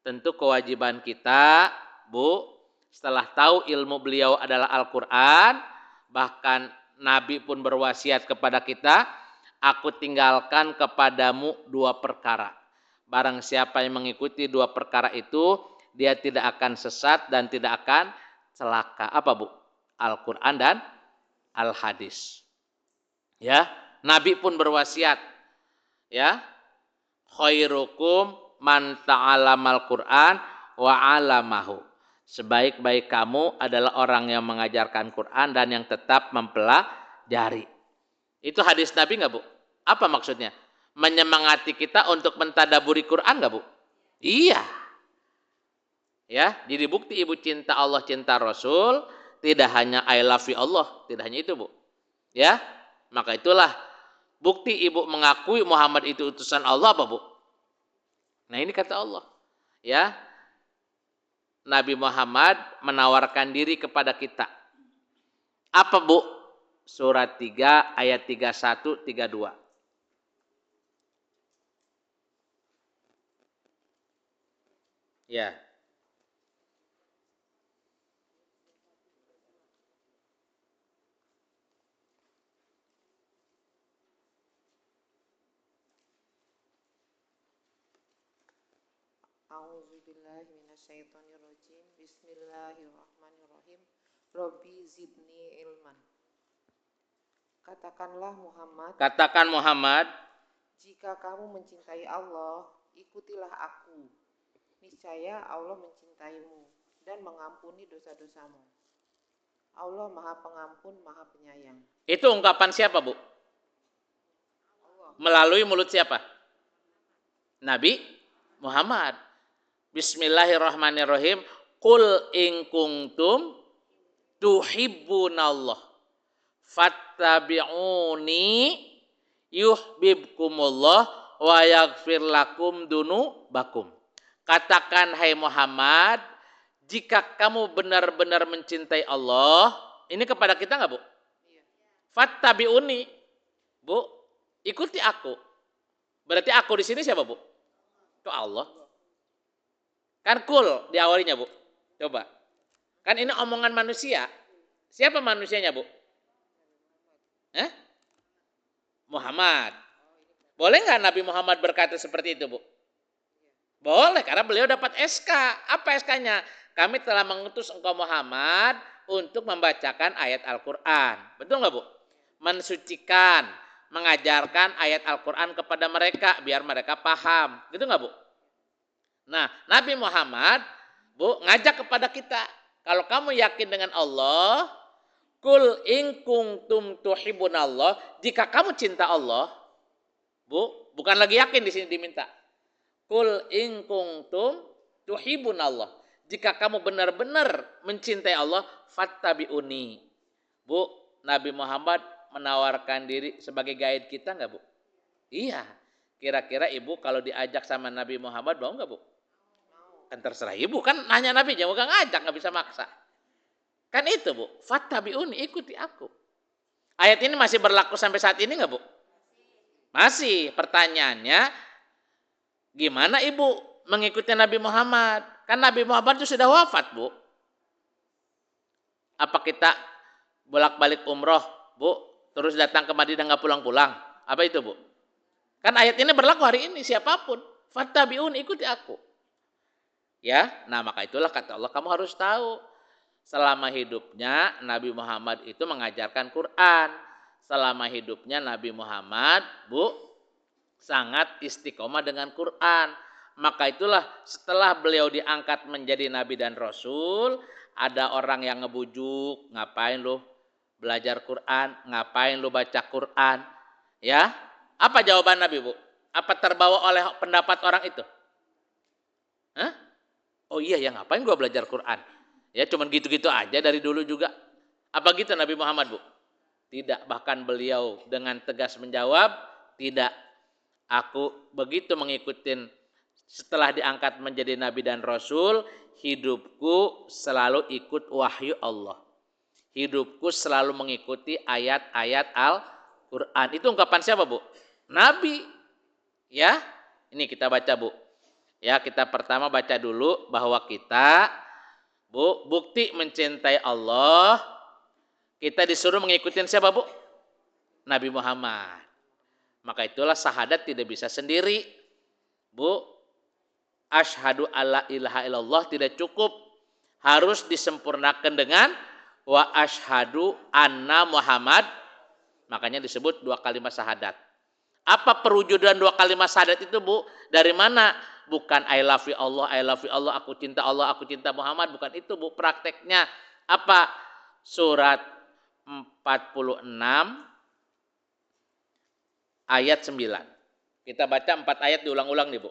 tentu kewajiban kita, Bu, setelah tahu ilmu beliau adalah Al-Quran, bahkan Nabi pun berwasiat kepada kita, aku tinggalkan kepadamu 2 perkara. Barang siapa yang mengikuti 2 perkara itu, dia tidak akan sesat dan tidak akan celaka. Apa, Bu? Al-Quran dan Al-Hadis. Ya, Nabi pun berwasiat, ya, khairukum man ta'alamal Qur'an wa 'alamahu. Sebaik-baik kamu adalah orang yang mengajarkan Quran dan yang tetap mempelajari. Itu hadis Nabi enggak, Bu? Apa maksudnya? Menyemangati kita untuk mentadaburi Quran enggak, Bu? Iya. Ya, jadi bukti ibu cinta Allah, cinta Rasul, tidak hanya I love you Allah, tidak hanya itu, Bu. Ya, maka itulah bukti ibu mengakui Muhammad itu utusan Allah, apa, Bu? Nah, ini kata Allah. Ya, Nabi Muhammad menawarkan diri kepada kita. Apa, Bu? Surat 3 ayat 31 32. Ya. A'udzubillahi minasyaitonirrajim. Bismillahirrahmanirrahim. Robbi zidni ilman. Katakanlah Muhammad, Katakan Muhammad, jika kamu mencintai Allah, ikutilah aku. Niscaya Allah mencintaimu dan mengampuni dosa-dosamu. Allah Maha Pengampun, Maha Penyayang. itu ungkapan siapa, Bu? Melalui mulut siapa? Nabi Muhammad. Bismillahirrahmanirrahim. Qul in kuntum tuhibbunallah fattabi'uni yuhibbukumullah wa yaghfir lakum dunubakum. Katakan, hai Muhammad, jika kamu benar-benar mencintai Allah, ini kepada kita enggak, Bu? Fattabi'uni. Bu, ikuti aku. Berarti aku di sini siapa, Bu? Itu Allah. Kan kul di awalnya, Bu. Coba. Kan ini omongan manusia. Siapa manusianya, Bu? Muhammad. Boleh nggak Nabi Muhammad berkata seperti itu, Bu? Boleh, karena beliau dapat SK. Apa SK-nya? Kami telah mengutus engkau Muhammad untuk membacakan ayat Al-Quran. Betul nggak, Bu? Mensucikan, mengajarkan ayat Al-Quran kepada mereka biar mereka paham. Gitu nggak, Bu? Nah, Nabi Muhammad, Bu, ngajak kepada kita. Kalau kamu yakin dengan Allah, kul in kuntum tuhibbunallah, jika kamu cinta Allah, Bu, bukan lagi yakin di sini diminta. Kul in kuntum tuhibbunallah, jika kamu benar-benar mencintai Allah, fattabi'uni. Bu, Nabi Muhammad menawarkan diri sebagai guide kita enggak, Bu? Iya. Kira-kira Ibu kalau diajak sama Nabi Muhammad mau enggak, Bu? Kan terserah Ibu, kan nanya Nabi, jangan bukan ngajak, enggak bisa maksa. Kan itu, Bu. Fattabi'uni, ikuti aku. Ayat ini masih berlaku sampai saat ini enggak, Bu? Masih. Pertanyaannya, gimana Ibu mengikuti Nabi Muhammad? Kan Nabi Muhammad itu sudah wafat, Bu. Apa kita bolak-balik umroh, Bu, terus datang ke Madinah nggak pulang-pulang? Apa itu, Bu? Kan ayat ini berlaku hari ini siapapun. Fattabi'un, ikuti aku. Ya, nah maka itulah kata Allah, kamu harus tahu. Selama hidupnya Nabi Muhammad itu mengajarkan Quran. Selama hidupnya Nabi Muhammad, sangat istiqomah dengan Quran. Maka itulah setelah beliau diangkat menjadi Nabi dan Rasul, ada orang yang ngebujuk, ngapain lu belajar Quran, ngapain lu baca Quran, ya? Apa jawaban Nabi, Bu? Apa terbawa oleh pendapat orang itu? Hah? Oh iya ya, ngapain gua belajar Quran? Ya cuman gitu-gitu aja dari dulu juga. Apa gitu Nabi Muhammad, Bu? Tidak, bahkan beliau dengan tegas menjawab, tidak. Aku begitu mengikutin setelah diangkat menjadi Nabi dan Rasul, hidupku selalu ikut wahyu Allah. Hidupku selalu mengikuti ayat-ayat Al-Quran. Itu ungkapan siapa, Bu? Nabi. Ya, ini kita baca, Bu. Ya, kita pertama baca dulu bahwa kita, Bu, bukti mencintai Allah, kita disuruh mengikuti siapa, Bu? Nabi Muhammad. Maka itulah syahadat tidak bisa sendiri. Bu, asyhadu alla ilaha illallah tidak cukup. Harus disempurnakan dengan wa asyhadu anna Muhammad. Makanya disebut dua kalimat syahadat. Apa perwujudan dua kalimat syahadat itu, Bu? Dari mana? Bukan I love you Allah, aku cinta Allah, aku cinta Muhammad. Bukan itu, Bu, prakteknya. Apa? Surat 46 ayat 9. Kita baca 4 ayat diulang-ulang nih, Bu.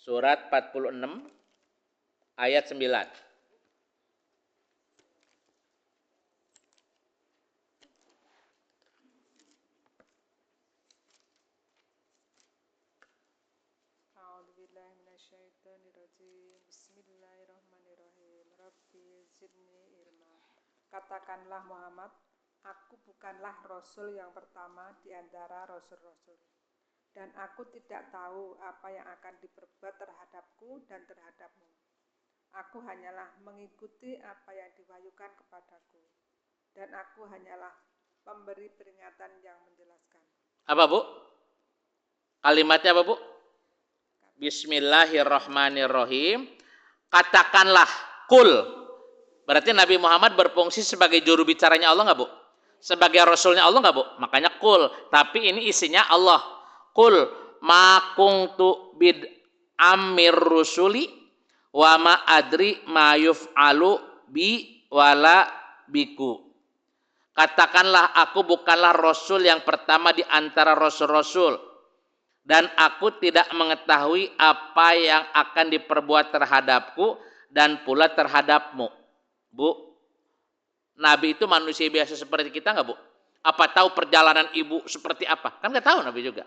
Surat 46 ayat 9. Bismillahirrahmanirrahim. Rabbi zidni ilma. Katakanlah Muhammad, aku bukanlah Rasul yang pertama di antara Rasul-Rasul. Dan aku tidak tahu apa yang akan diperbuat terhadapku dan terhadapmu. Aku hanyalah mengikuti apa yang diwahyukan kepadaku. Dan aku hanyalah pemberi peringatan yang menjelaskan. Apa, Bu? Kalimatnya apa, Bu? Bismillahirrahmanirrahim. Katakanlah, kul. Berarti Nabi Muhammad berfungsi sebagai juru bicaranya Allah nggak, Bu? Sebagai Rasulnya Allah nggak, Bu? Makanya kul. Tapi ini isinya Allah. Kul ma kuntu bid amir rusuli wa ma adri ma yuf'alu bi wala biku. Katakanlah, aku bukanlah Rasul yang pertama di antara Rasul-Rasul. Dan aku tidak mengetahui apa yang akan diperbuat terhadapku dan pula terhadapmu. Bu, Nabi itu manusia biasa seperti kita nggak, Bu? Apa tahu perjalanan ibu seperti apa? Kan nggak tahu Nabi juga.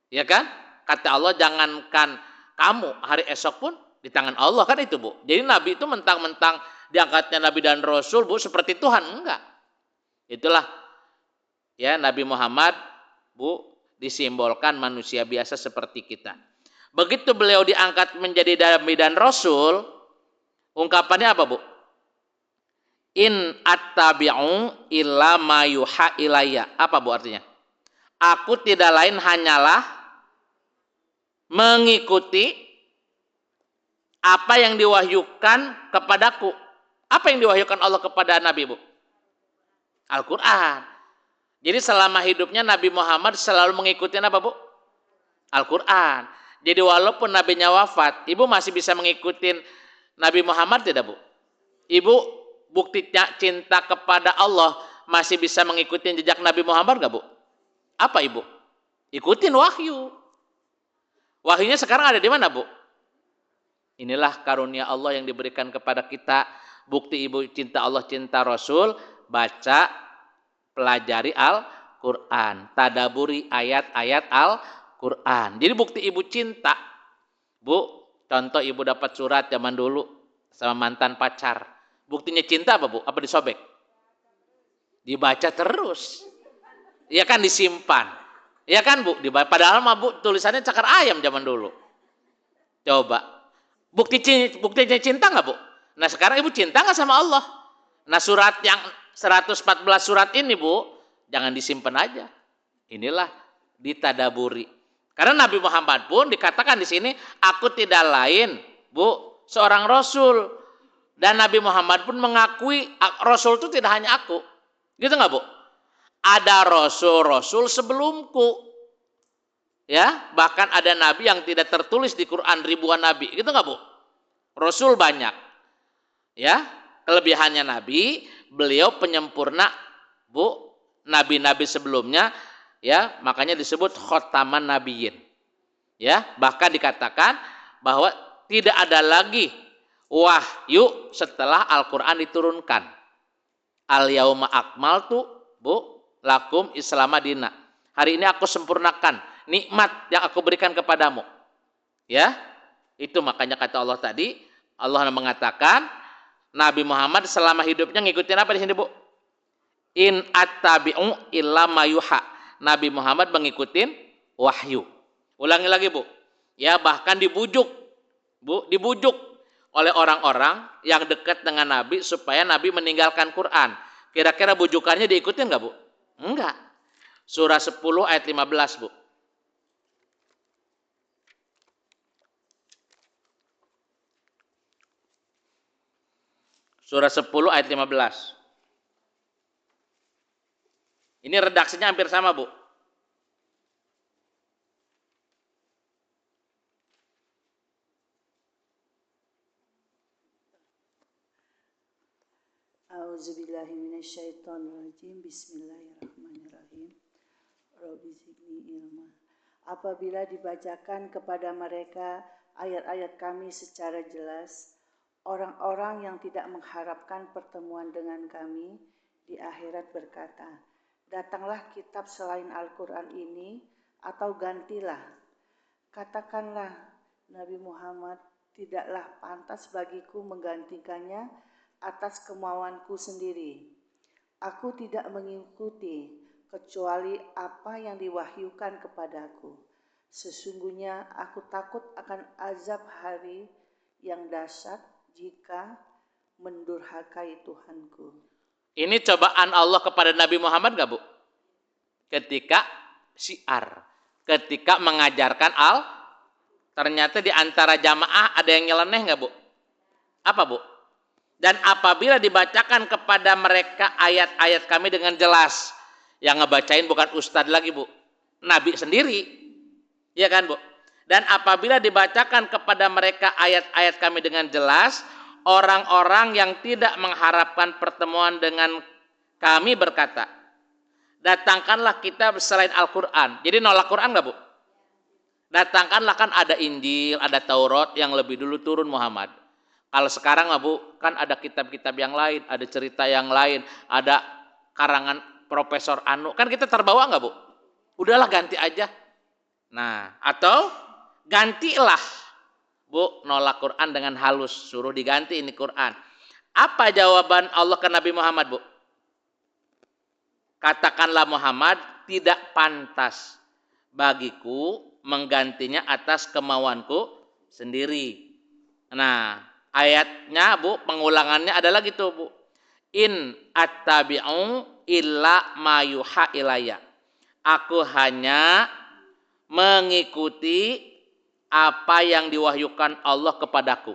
Ya kan? Kata Allah, jangankan kamu, hari esok pun di tangan Allah, kan itu, Bu. Jadi Nabi itu mentang-mentang diangkatnya Nabi dan Rasul, Bu, seperti Tuhan. Enggak. Itulah ya Nabi Muhammad, Bu, disimbolkan manusia biasa seperti kita. Begitu beliau diangkat menjadi Nabi dan Rasul, ungkapannya apa, Bu? In attabi'u illa ma yuha ilayya. Apa, Bu, artinya? Aku tidak lain hanyalah mengikuti apa yang diwahyukan kepadaku. Apa yang diwahyukan Allah kepada Nabi, Bu? Al-Quran. Jadi selama hidupnya Nabi Muhammad selalu mengikuti apa, Bu? Al-Quran. Jadi walaupun Nabinya wafat, ibu masih bisa mengikuti Nabi Muhammad tidak, Bu? Ibu buktinya cinta kepada Allah masih bisa mengikuti jejak Nabi Muhammad nggak, Bu? Apa, Ibu? Ikutin wahyu. Wahyunya sekarang ada di mana, Bu? Inilah karunia Allah yang diberikan kepada kita. Bukti ibu cinta Allah, cinta Rasul, baca, pelajari Al-Quran, tadaburi ayat-ayat Al-Quran. Jadi bukti ibu cinta, Bu, contoh ibu dapat surat zaman dulu sama mantan pacar. Buktinya cinta apa, Bu? Apa disobek? Dibaca terus. Iya kan, disimpan. Iya kan, Bu? Padahal mah, Bu, tulisannya cakar ayam zaman dulu. Coba. Buktinya cinta nggak, Bu? Nah sekarang ibu cinta nggak sama Allah? Nah surat yang 114 surat ini, Bu, jangan disimpan aja. Inilah ditadaburi. Karena Nabi Muhammad pun dikatakan di sini, aku tidak lain, Bu, seorang rasul. Dan Nabi Muhammad pun mengakui rasul itu tidak hanya aku. Gitu nggak, Bu? Ada rasul-rasul sebelumku. Ya, bahkan ada nabi yang tidak tertulis di Quran, ribuan nabi. Gitu nggak, Bu? Rasul banyak. Ya, kelebihannya nabi, beliau penyempurna, Bu, nabi-nabi sebelumnya, ya, makanya disebut khotaman nabiyyin. Ya, bahkan dikatakan bahwa tidak ada lagi wahyu setelah Al-Qur'an diturunkan. Al-yauma akmaltu, Bu, lakum islama dina. Hari ini aku sempurnakan nikmat yang aku berikan kepadamu. Ya, itu makanya kata Allah tadi, Allah mengatakan Nabi Muhammad selama hidupnya ngikutin apa di sini, Bu? In attabi'u illa ma yuha. Nabi Muhammad mengikutin wahyu. Ulangi lagi, Bu. Ya, bahkan dibujuk, Bu, dibujuk oleh orang-orang yang dekat dengan Nabi supaya Nabi meninggalkan Quran. Kira-kira bujukannya diikutin nggak, Bu? Enggak. Surah 10 ayat 15, Bu. Surah 10 ayat 15. Ini redaksinya hampir sama, Bu. A'udzubillahi minasyaitonirrajim. Bismillahirrahmanirrahim. Rabbi zidni ilma. Apabila dibacakan kepada mereka ayat-ayat kami secara jelas, orang-orang yang tidak mengharapkan pertemuan dengan kami di akhirat berkata, datanglah kitab selain Al-Quran ini atau gantilah. Katakanlah, Nabi Muhammad, tidaklah pantas bagiku menggantikannya atas kemauanku sendiri. Aku tidak mengikuti kecuali apa yang diwahyukan kepadaku. Sesungguhnya aku takut akan azab hari yang dahsyat jika mendurhakai Tuhanku. Ini cobaan Allah kepada Nabi Muhammad gak, Bu? Ketika syiar, ketika mengajarkan ternyata di antara jamaah ada yang nyeleneh gak, Bu? Apa, Bu? Dan apabila dibacakan kepada mereka ayat-ayat kami dengan jelas, yang ngebacain bukan ustadz lagi, Bu, Nabi sendiri, ya kan, Bu? Dan apabila dibacakan kepada mereka ayat-ayat kami dengan jelas, orang-orang yang tidak mengharapkan pertemuan dengan kami berkata, datangkanlah kitab selain Al-Quran. Jadi nolak Quran nggak, Bu? Datangkanlah, kan ada Injil, ada Taurat yang lebih dulu turun Muhammad. Kalau sekarang nggak, Bu, kan ada kitab-kitab yang lain, ada cerita yang lain, ada karangan Profesor Anu. Kan kita terbawa nggak, Bu? Udahlah ganti aja. Nah, atau gantilah, Bu, nolak Quran dengan halus, suruh diganti ini Quran. Apa jawaban Allah ke Nabi Muhammad, Bu? Katakanlah Muhammad, tidak pantas bagiku menggantinya atas kemauanku sendiri. Nah, ayatnya, Bu, pengulangannya adalah gitu, Bu. In attabi'u illa ma yuha ilayya. Aku hanya mengikuti apa yang diwahyukan Allah kepadaku.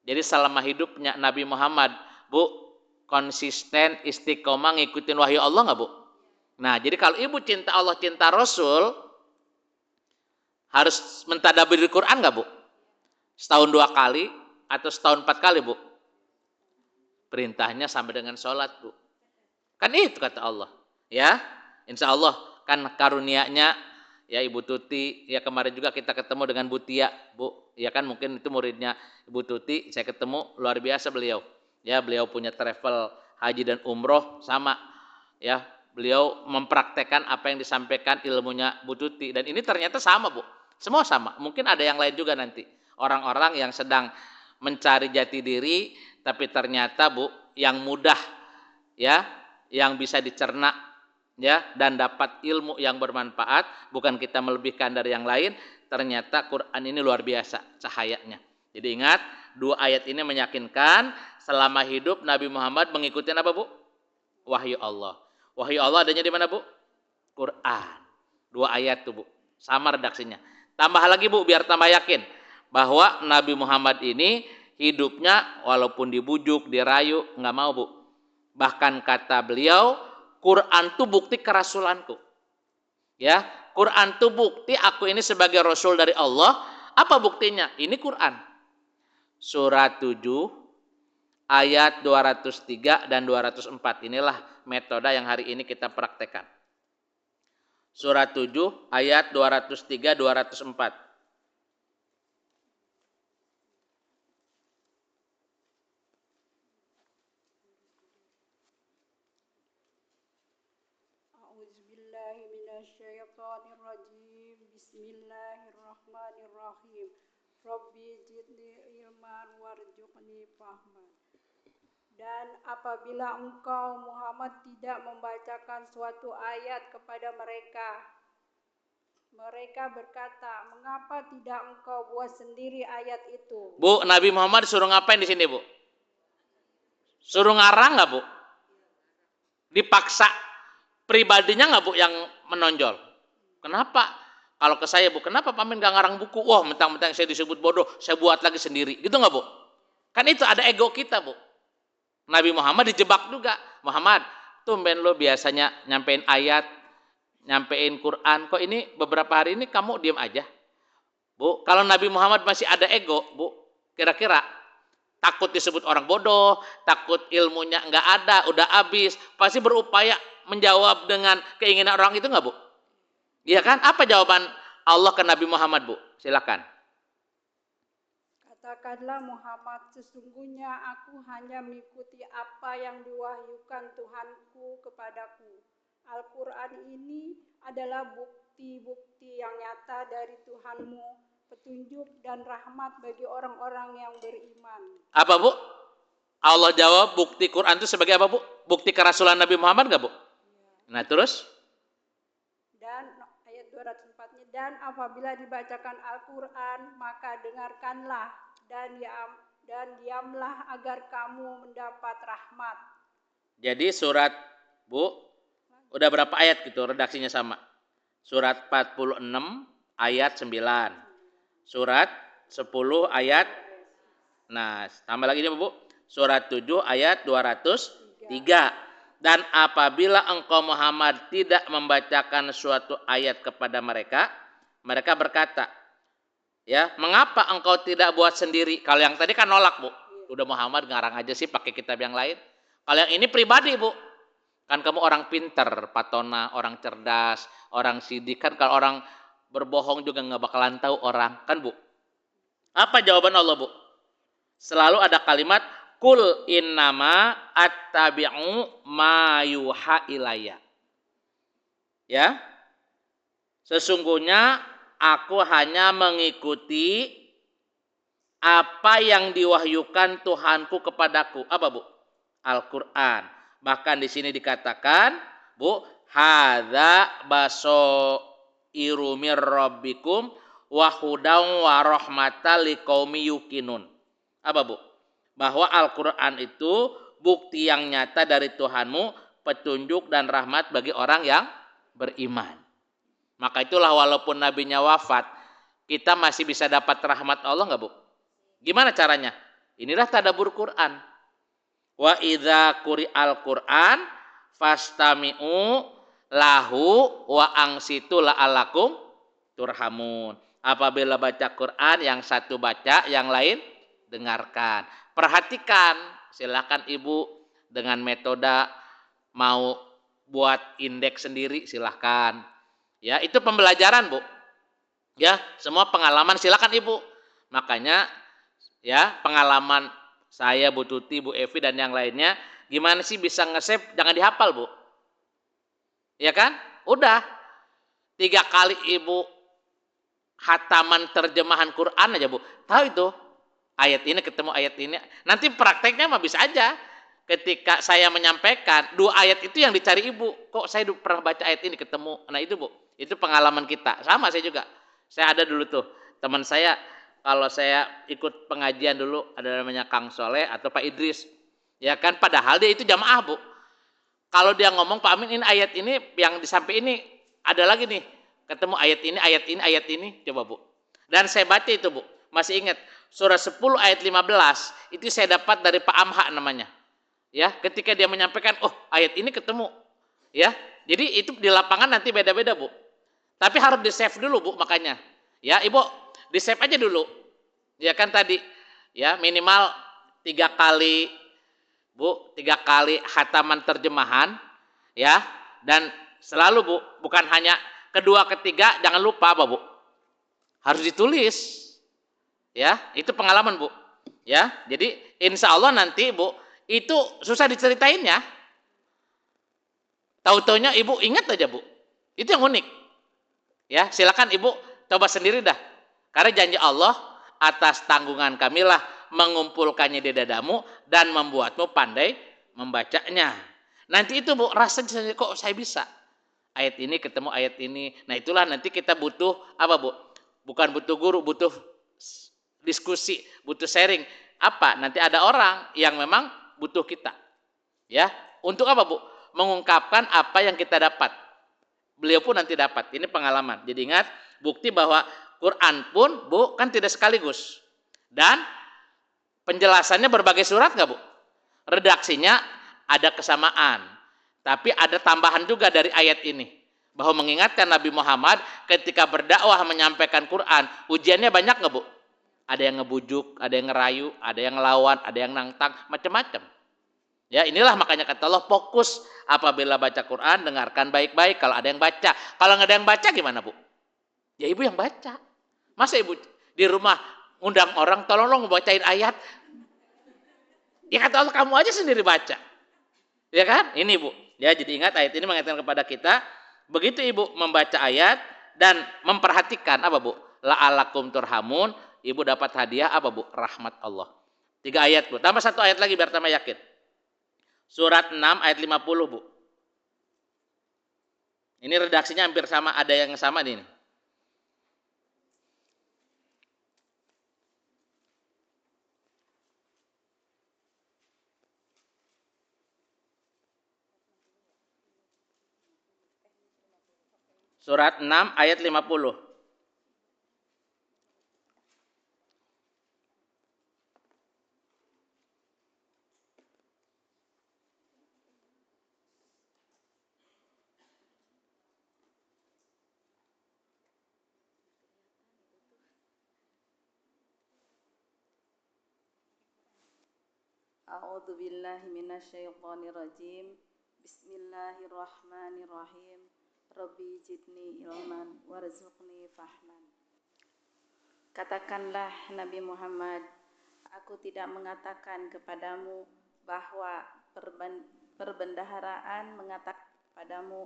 Jadi selama hidupnya Nabi Muhammad, Bu, konsisten istiqomah ngikutin wahyu Allah nggak, Bu? Nah, jadi kalau ibu cinta Allah, cinta Rasul, harus mentadaburi Quran nggak, Bu? Setahun 2 kali atau setahun 4 kali, Bu? Perintahnya sama dengan sholat, Bu. Kan itu kata Allah. Ya, insya Allah kan karunianya, ya Ibu Tuti, ya kemarin juga kita ketemu dengan Bu Tia, Bu. Ya kan mungkin itu muridnya Ibu Tuti, saya ketemu, luar biasa beliau. Ya, beliau punya travel haji dan umroh sama. Ya, beliau mempraktekkan apa yang disampaikan ilmunya Bu Tuti. Dan ini ternyata sama, Bu. Semua sama. Mungkin ada yang lain juga nanti. Orang-orang yang sedang mencari jati diri, tapi ternyata, Bu, yang mudah, ya, yang bisa dicerna, ya, dan dapat ilmu yang bermanfaat, bukan kita melebihkan dari yang lain. Ternyata Quran ini luar biasa cahayanya. Jadi ingat, 2 ayat ini meyakinkan selama hidup Nabi Muhammad mengikuti apa, Bu? Wahyu Allah. Wahyu Allah adanya di mana, Bu? Quran. 2 ayat tuh Bu. Sama redaksinya. Tambah lagi Bu biar tambah yakin bahwa Nabi Muhammad ini hidupnya walaupun dibujuk, dirayu, nggak mau Bu. Bahkan kata beliau, Quran tuh bukti kerasulanku. Ya, Quran tuh bukti aku ini sebagai Rasul dari Allah. Apa buktinya? Ini Quran. Surat 7 ayat 203 dan 204. Inilah metode yang hari ini kita praktekkan. Surat 7 ayat 203 204. A'udzubillahi minasyaitonirrajim. Bismillahirrahmanirrahim. Rabbi zidni ilman warzuqni fahman. Dan apabila engkau Muhammad tidak membacakan suatu ayat kepada mereka, mereka berkata, mengapa tidak engkau buat sendiri ayat itu? Bu, Nabi Muhammad suruh ngapain di sini Bu? Suruh ngarang nggak Bu? Dipaksa pribadinya nggak Bu yang menonjol? Kenapa? Kalau ke saya Bu, kenapa Pamin nggak ngarang buku? Wah, mentang-mentang saya disebut bodoh, saya buat lagi sendiri. Gitu nggak Bu? Kan itu ada ego kita Bu. Nabi Muhammad dijebak juga. Muhammad, tumben lo biasanya nyampein ayat, nyampein Quran. Kok ini beberapa hari ini kamu diam aja? Bu, kalau Nabi Muhammad masih ada ego, Bu, kira-kira takut disebut orang bodoh, takut ilmunya nggak ada, udah habis, pasti berupaya menjawab dengan keinginan orang itu nggak Bu? Iya kan? Apa jawaban Allah ke Nabi Muhammad Bu? Silakan. Katakanlah Muhammad, sesungguhnya aku hanya mengikuti apa yang diwahyukan Tuhanku kepadaku. Al-Quran ini adalah bukti-bukti yang nyata dari Tuhanmu, petunjuk dan rahmat bagi orang-orang yang beriman. Apa Bu? Allah jawab bukti Quran itu sebagai apa Bu? Bukti kerasulan Nabi Muhammad nggak Bu? Nah terus? Dan ayat 204-nya, dan apabila dibacakan Al-Quran, maka dengarkanlah dan diamlah agar kamu mendapat rahmat. Jadi surat Bu, udah berapa ayat gitu redaksinya sama? Surat 46 ayat 9. Surat 10 ayat, nah tambah lagi nih Bu, surat 7 ayat 203. Dan apabila engkau Muhammad tidak membacakan suatu ayat kepada mereka, mereka berkata, ya, mengapa engkau tidak buat sendiri? Kalau yang tadi kan nolak Bu, udah Muhammad ngarang aja sih pakai kitab yang lain. Kalau yang ini pribadi Bu, kan kamu orang pinter, patona, orang cerdas, orang sidik, kan kalau orang berbohong juga nggak bakalan tahu orang, kan Bu? Apa jawaban Allah Bu? Selalu ada kalimat kul innama attabi'u ma yuha ilayya. Ya. Sesungguhnya aku hanya mengikuti apa yang diwahyukan Tuhanku kepadaku. Apa Bu? Al-Qur'an. Bahkan di sini dikatakan, Bu, hadza basairu mir rabbikum wa hudan wa rahmatan liqaumi yuqinun. Apa Bu? Bahwa Al-Quran itu bukti yang nyata dari Tuhanmu, petunjuk dan rahmat bagi orang yang beriman. Maka itulah walaupun nabinya wafat, kita masih bisa dapat rahmat Allah nggak Bu? Gimana caranya? Inilah tadabbur Quran. Wa idza quri'al Quran fastami'u lahu wa angsitu la'alakum turhamun. Apabila baca Quran, yang satu baca, yang lain dengarkan. Perhatikan, silakan Ibu dengan metode mau buat indeks sendiri silakan. Ya, itu pembelajaran Bu. Ya, semua pengalaman silakan Ibu. Makanya ya, pengalaman saya, Bu Tuti, Bu Evi dan yang lainnya, gimana sih bisa nge-save, jangan dihafal Bu. Ya kan? Udah 3 kali Ibu khataman terjemahan Quran aja Bu. Tahu itu? Ayat ini ketemu ayat ini. Nanti prakteknya mah bisa aja. Ketika saya menyampaikan 2 ayat itu yang dicari Ibu. Kok saya pernah baca ayat ini ketemu. Nah itu Bu. Itu pengalaman kita. Sama saya juga. Saya ada dulu tuh. Teman saya kalau saya ikut pengajian dulu ada namanya Kang Soleh atau Pak Idris. Ya kan padahal dia itu jamaah Bu. Kalau dia ngomong Pak Amin ini ayat ini yang disampaikan ini ada lagi nih, ketemu ayat ini, coba Bu. Dan saya baca itu Bu, masih ingat, surah 10 ayat 15, itu saya dapat dari Pak Amha namanya. Ya, ketika dia menyampaikan, oh ayat ini ketemu. Ya, jadi itu di lapangan nanti beda-beda Bu. Tapi harus di-save dulu Bu, makanya. Ya, Ibu, di-save aja dulu. Ya kan tadi, ya minimal 3 kali, Bu, 3 kali khataman terjemahan, ya. Dan selalu Bu, bukan hanya kedua, ketiga, jangan lupa apa Bu? Harus ditulis. Ya, itu pengalaman Bu. Ya, jadi insya Allah nanti Bu, itu susah diceritain ya. Tahu-taunya Ibu ingat aja Bu. Itu yang unik. Ya, silakan Ibu coba sendiri dah. Karena janji Allah, atas tanggungan kamilah mengumpulkannya di dadamu dan membuatmu pandai membacanya. Nanti itu Bu, rasanya kok saya bisa. Ayat ini ketemu ayat ini. Nah itulah nanti kita butuh apa Bu? Bukan butuh guru, butuh diskusi, butuh sharing. Apa? Nanti ada orang yang memang butuh kita. Ya, untuk apa Bu? Mengungkapkan apa yang kita dapat. Beliau pun nanti dapat. Ini pengalaman. Jadi ingat, bukti bahwa Quran pun Bu kan tidak sekaligus. Dan penjelasannya berbagai surat nggak Bu? Redaksinya ada kesamaan. Tapi ada tambahan juga dari ayat ini. Bahwa mengingatkan Nabi Muhammad ketika berdakwah menyampaikan Quran. Ujiannya banyak nggak Bu? Ada yang ngebujuk, ada yang ngerayu, ada yang ngelawan, ada yang nantang, macam-macam. Ya inilah makanya kata Allah, fokus apabila baca Quran, dengarkan baik-baik kalau ada yang baca. Kalau nggak ada yang baca gimana Bu? Ya Ibu yang baca. Masa Ibu di rumah undang orang, tolong bacain ayat. Ya kata Allah, kamu aja sendiri baca. Ya kan? Ini Bu. Ya, jadi ingat ayat ini mengingatkan kepada kita, begitu Ibu membaca ayat dan memperhatikan apa Bu? La'alakum turhamun, Ibu dapat hadiah apa Bu? Rahmat Allah. 3 ayat Bu. Tambah 1 ayat lagi biar tambah yakin. Surat 6 ayat 50 Bu. Ini redaksinya hampir sama, ada yang sama ini. Surat 6 ayat 50. A'udzu billahi minasyaitonir rajim. Bismillahirrahmanirrahim. Rabbi zidni ilman warzuqni fahman. Katakanlah Nabi Muhammad, aku tidak mengatakan kepadamu bahwa perbendaharaan mengatakan padamu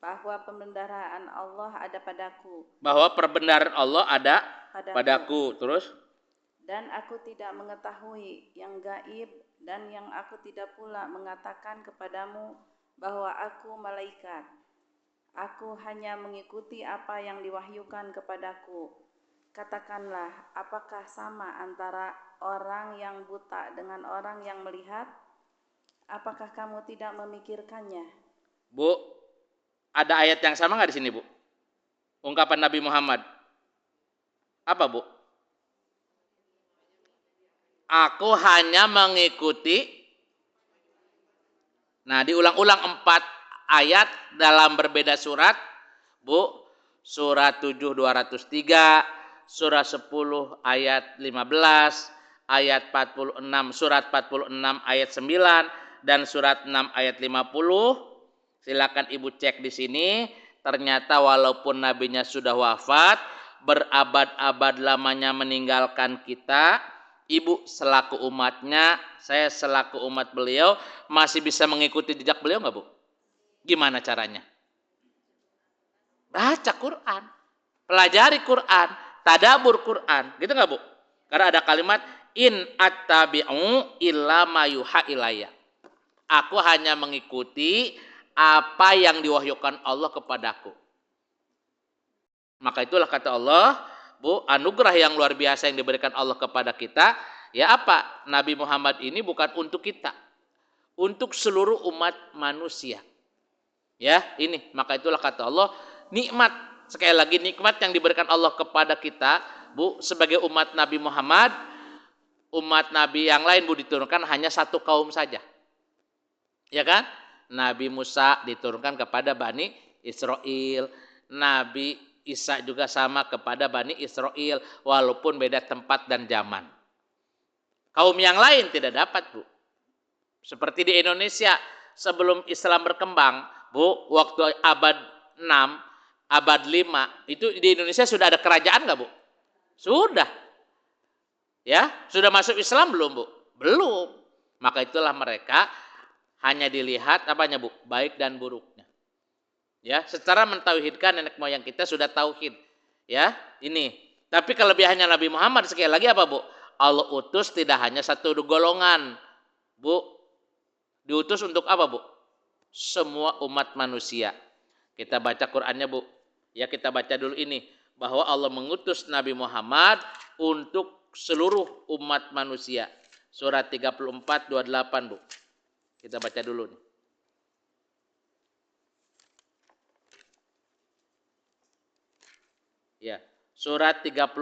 bahwa pembendaharaan Allah ada padaku. Bahwa perbendaharaan Allah ada padaku. Terus? Dan aku tidak mengetahui yang gaib, dan yang aku tidak pula mengatakan kepadamu bahwa aku malaikat. Aku hanya mengikuti apa yang diwahyukan kepadaku. Katakanlah, apakah sama antara orang yang buta dengan orang yang melihat? Apakah kamu tidak memikirkannya? Bu, ada ayat yang sama nggak di sini Bu? Ungkapan Nabi Muhammad. Apa Bu? Aku hanya mengikuti. Nah, diulang-ulang 4 ayat dalam berbeda surat. Bu, surat 7 203, surah 10 ayat 15, ayat 46, surat 46 ayat 9 dan surat 6 ayat 50. Silakan Ibu cek di sini. Ternyata walaupun nabinya sudah wafat, berabad-abad lamanya meninggalkan kita, Ibu selaku umatnya, saya selaku umat beliau masih bisa mengikuti jejak beliau nggak Bu? Gimana caranya? Baca Quran, pelajari Quran, tadabur Quran, gitu nggak Bu? Karena ada kalimat in attabi'u illa ma yuha ilayya. Aku hanya mengikuti apa yang diwahyukan Allah kepadaku. Maka itulah kata Allah, Bu, anugerah yang luar biasa yang diberikan Allah kepada kita. Ya apa? Nabi Muhammad ini bukan untuk kita, untuk seluruh umat manusia. Ya, ini maka itulah kata Allah, nikmat, sekali lagi nikmat yang diberikan Allah kepada kita, Bu, sebagai umat Nabi Muhammad. Umat Nabi yang lain, Bu, diturunkan hanya satu kaum saja. Ya kan? Nabi Musa diturunkan kepada Bani Israel, Nabi Isa juga sama kepada Bani Israel, walaupun beda tempat dan zaman. Kaum yang lain tidak dapat, Bu. Seperti di Indonesia sebelum Islam berkembang, Bu, waktu abad 6, abad 5, itu di Indonesia sudah ada kerajaan nggak, Bu? Sudah. Ya, sudah masuk Islam belum, Bu? Belum. Maka itulah mereka hanya dilihat apanya, Bu? Baik dan buruknya. Ya, secara mentauhidkan nenek moyang kita sudah tauhid. Ya, ini. Tapi kelebihannya Nabi Muhammad sekali lagi apa, Bu? Allah utus tidak hanya satu golongan, Bu. Diutus untuk apa, Bu? Semua umat manusia. Kita baca Qur'annya, Bu. Ya, kita baca dulu ini, bahwa Allah mengutus Nabi Muhammad untuk seluruh umat manusia. Surat 34 28, Bu. Kita baca dulu nih. Ya, surat 34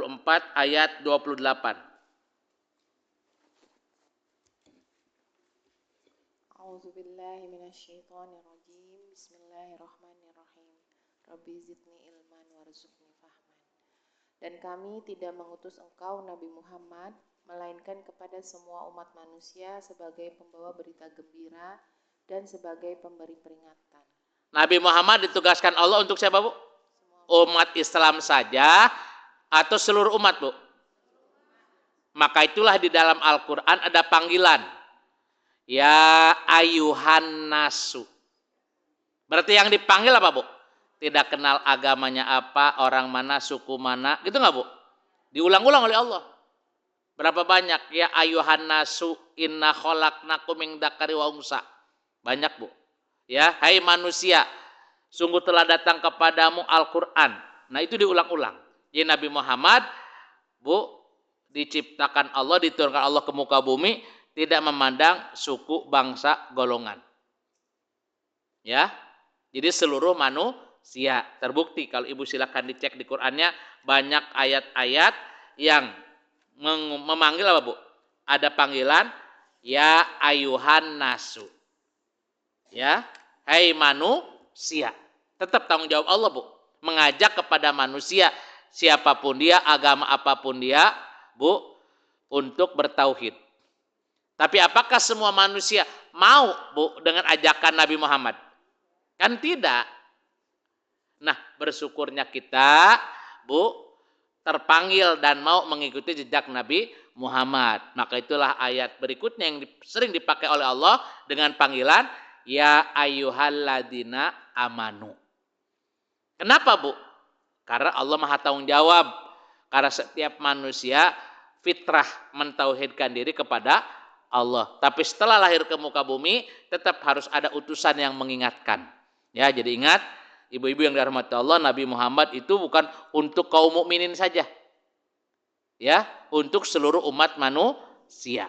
ayat 28. A'udzubillahi minasyaitonirrajim. Bismillahirrahmanirrahim. Rabbi zidni ilman warzuqni fahman. Dan kami tidak mengutus engkau Nabi Muhammad melainkan kepada semua umat manusia sebagai pembawa berita gembira dan sebagai pemberi peringatan. Nabi Muhammad ditugaskan Allah untuk siapa, Bu? Umat Islam saja atau seluruh umat, Bu? Maka itulah di dalam Al-Qur'an ada panggilan. Ya ayuhan nasu. Berarti yang dipanggil apa, Bu? Tidak kenal agamanya apa, orang mana, suku mana, gitu nggak, Bu? Diulang-ulang oleh Allah. Berapa banyak? Ya ayuhan nasu inna khalaqnakum min dzakari wa unsa. Banyak, Bu. Ya, hai manusia, sungguh telah datang kepadamu Al-Qur'an. Nah, itu diulang-ulang. Jadi Nabi Muhammad, Bu, diciptakan Allah, diturunkan Allah ke muka bumi, tidak memandang suku, bangsa, golongan. Ya. Jadi seluruh manusia. Terbukti kalau Ibu silakan dicek di Qur'annya, banyak ayat-ayat yang memanggil apa, Bu? Ada panggilan ya ayuhan nasu. Ya, hai manusia. Tetap tanggung jawab Allah, Bu. Mengajak kepada manusia, siapapun dia, agama apapun dia, Bu, untuk bertauhid. Tapi apakah semua manusia mau, Bu, dengan ajakan Nabi Muhammad? Kan tidak. Nah, bersyukurnya kita, Bu, terpanggil dan mau mengikuti jejak Nabi Muhammad. Maka itulah ayat berikutnya yang sering dipakai oleh Allah dengan panggilan ya ayyuhalladzina amanu. Kenapa, Bu? Karena Allah Maha tanggung jawab. Karena setiap manusia fitrah mentauhidkan diri kepada Allah. Tapi setelah lahir ke muka bumi, tetap harus ada utusan yang mengingatkan. Ya, jadi ingat, ibu-ibu yang dirahmati Allah, Nabi Muhammad itu bukan untuk kaum mukminin saja. Ya, untuk seluruh umat manusia.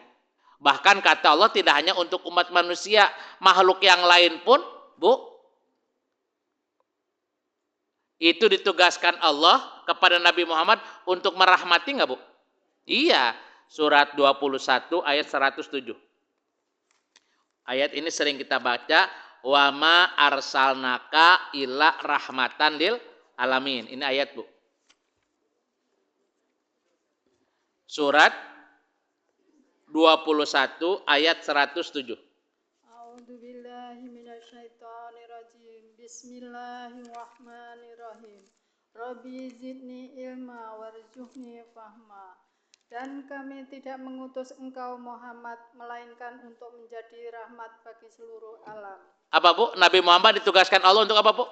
Bahkan kata Allah tidak hanya untuk umat manusia, makhluk yang lain pun, Bu, itu ditugaskan Allah kepada Nabi Muhammad untuk merahmati enggak, Bu? Iya, surat 21 ayat 107. Ayat ini sering kita baca, wa ma arsalnaka illa rahmatan lil alamin. Ini ayat, Bu. Surat 21 ayat 107. A'udzubillahi minasyaitonirrajim. Bismillahirrahmanirrahim. Rabbi zidni ilma warzuqni fahma. Dan kami tidak mengutus engkau Muhammad melainkan untuk menjadi rahmat bagi seluruh alam. Apa, Bu? Nabi Muhammad ditugaskan Allah untuk apa, Bu?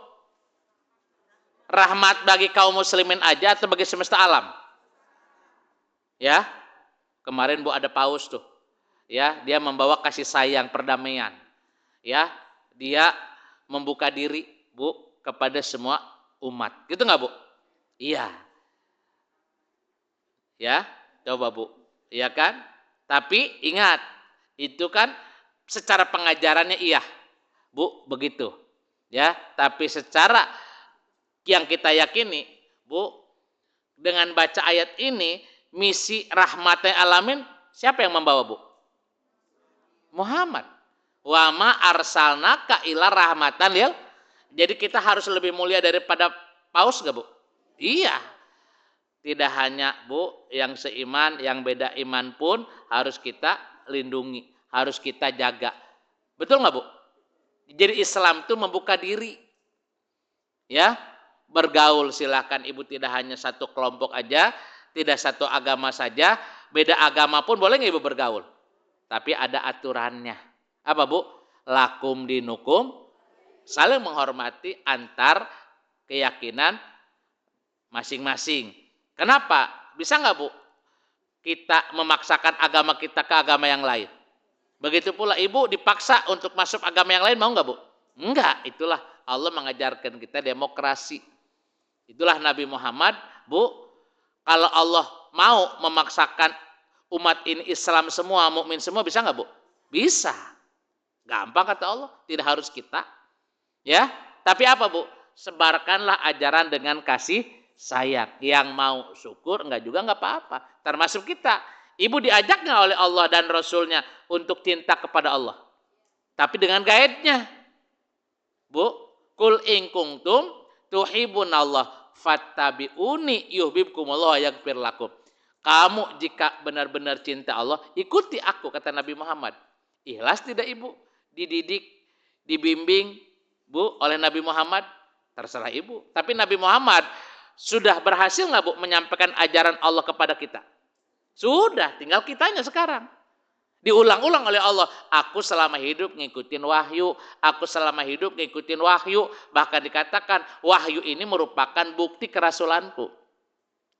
Rahmat bagi kaum muslimin aja atau bagi semesta alam? Ya. Kemarin, Bu, ada paus tuh. Ya, dia membawa kasih sayang, perdamaian. Ya, dia membuka diri, Bu, kepada semua umat. Gitu nggak, Bu? Iya. Ya, coba, Bu. Iya kan? Tapi ingat, itu kan secara pengajarannya iya. Bu, begitu. Ya, tapi secara yang kita yakini, Bu, dengan baca ayat ini, misi rahmatil alamin siapa yang membawa, Bu? Muhammad. Wa ma arsalnaka ila rahmatan lil. Jadi kita harus lebih mulia daripada paus enggak, Bu? Iya. Tidak hanya, Bu, yang seiman, yang beda iman pun harus kita lindungi, harus kita jaga. Betul enggak, Bu? Jadi Islam itu membuka diri. Ya, bergaul silakan Ibu, tidak hanya satu kelompok aja, tidak satu agama saja, beda agama pun boleh nggak Ibu bergaul? Tapi ada aturannya. Apa, Bu? Lakum dinukum, saling menghormati antar keyakinan masing-masing. Kenapa? Bisa nggak, Bu, kita memaksakan agama kita ke agama yang lain? Begitu pula Ibu dipaksa untuk masuk agama yang lain, mau nggak, Bu? Enggak, itulah Allah mengajarkan kita demokrasi. Itulah Nabi Muhammad, Bu, kalau Allah mau memaksakan umat ini Islam semua, mukmin semua, bisa nggak, Bu? Bisa. Gampang kata Allah, tidak harus kita. Ya, tapi apa, Bu? Sebarkanlah ajaran dengan kasih sayang. Yang mau syukur, enggak juga enggak apa-apa. Termasuk kita. Ibu diajak nggak oleh Allah dan Rasulnya untuk cinta kepada Allah? Tapi dengan gaibnya. Bu, kul in kuntum tuhibunallah fattabi'uni yuhibbukumullah wa yaghfir lakum. Kamu jika benar-benar cinta Allah, ikuti aku, kata Nabi Muhammad. Ikhlas tidak Ibu? Dididik, dibimbing, Bu, oleh Nabi Muhammad? Terserah Ibu. Tapi Nabi Muhammad sudah berhasil nggak, Bu, menyampaikan ajaran Allah kepada kita? Sudah, tinggal kitanya sekarang. Diulang-ulang oleh Allah. Aku selama hidup ngikutin wahyu. Aku selama hidup ngikutin wahyu. Bahkan dikatakan wahyu ini merupakan bukti kerasulanku.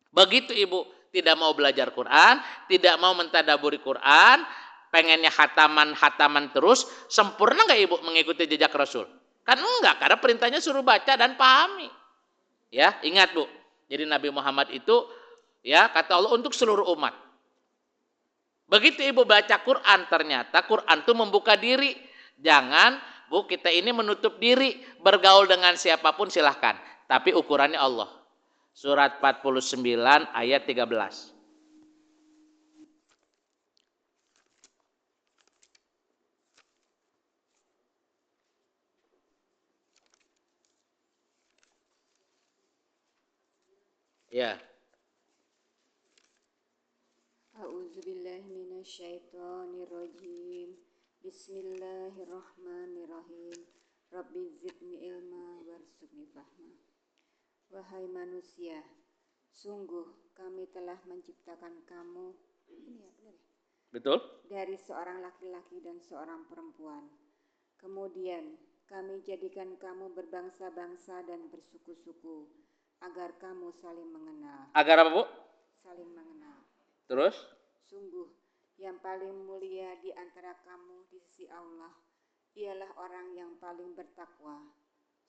Begitu Ibu tidak mau belajar Quran, tidak mau mentadaburi Quran, pengennya hataman terus, sempurna nggak Ibu mengikuti jejak Rasul? Kan enggak, karena perintahnya suruh baca dan pahami. Ya, ingat Bu. Jadi Nabi Muhammad itu, ya, kata Allah untuk seluruh umat. Begitu Ibu baca Quran, ternyata Quran itu membuka diri. Jangan, Bu, kita ini menutup diri, bergaul dengan siapapun silahkan. Tapi ukurannya Allah. Surat 49 ayat 13. Ya. A'udzubillahi minasyaitonirrajim. Bismillahirrahmanirrahim. Rabbi zidni ilma warzuqni fahma. Wahai manusia, sungguh kami telah menciptakan kamu. Betul? Dari seorang laki-laki dan seorang perempuan. Kemudian kami jadikan kamu berbangsa-bangsa dan bersuku-suku agar kamu saling mengenal. Agar apa, Bu? Saling mengenal. Terus? Sungguh yang paling mulia di antara kamu di sisi Allah ialah orang yang paling bertakwa.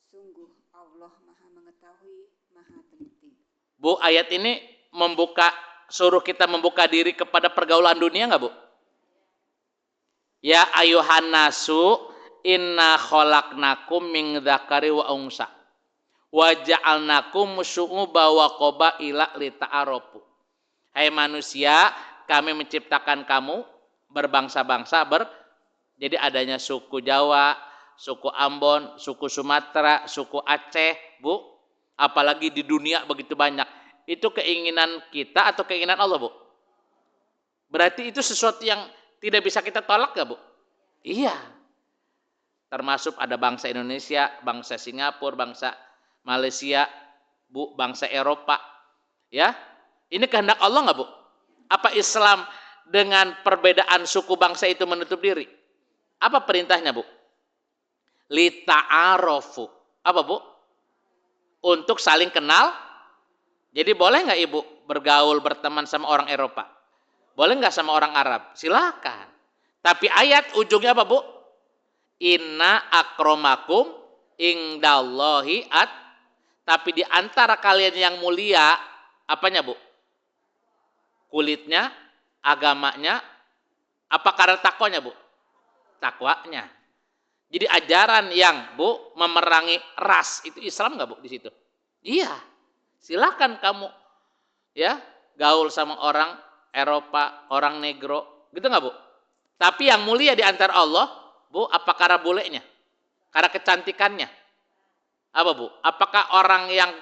Sungguh Allah Maha mengetahui, Maha teliti. Bu, ayat ini suruh kita membuka diri kepada pergaulan dunia nggak, Bu? Ya ayuhan nasu inna khalaqnakum min dzakari wa unsa wa ja'alnakum syu'uban wa qabaila lita'arafu. Hai manusia, kami menciptakan kamu berbangsa-bangsa, jadi adanya suku Jawa, suku Ambon, suku Sumatera, suku Aceh, Bu. Apalagi di dunia begitu banyak. Itu keinginan kita atau keinginan Allah, Bu? Berarti itu sesuatu yang tidak bisa kita tolak gak, Bu? Iya. Termasuk ada bangsa Indonesia, bangsa Singapura, bangsa Malaysia, Bu, bangsa Eropa. Ya. Ini kehendak Allah nggak, Bu? Apa Islam dengan perbedaan suku bangsa itu menutup diri? Apa perintahnya, Bu? Lita'arofu. Apa, Bu? Untuk saling kenal. Jadi boleh nggak Ibu bergaul, berteman sama orang Eropa? Boleh nggak sama orang Arab? Silakan. Tapi ayat ujungnya apa, Bu? Inna akromakum indallahi at. Tapi di antara kalian yang mulia, apanya, Bu? Kulitnya, agamanya, apa karena takwanya, Bu? Takwanya. Jadi ajaran yang Bu memerangi ras itu Islam nggak Bu di situ? Iya. Silakan kamu ya gaul sama orang Eropa, orang negro, gitu nggak Bu? Tapi yang mulia di antara Allah, Bu, apa karena bolehnya? Karena kecantikannya? Apa Bu? Apakah orang yang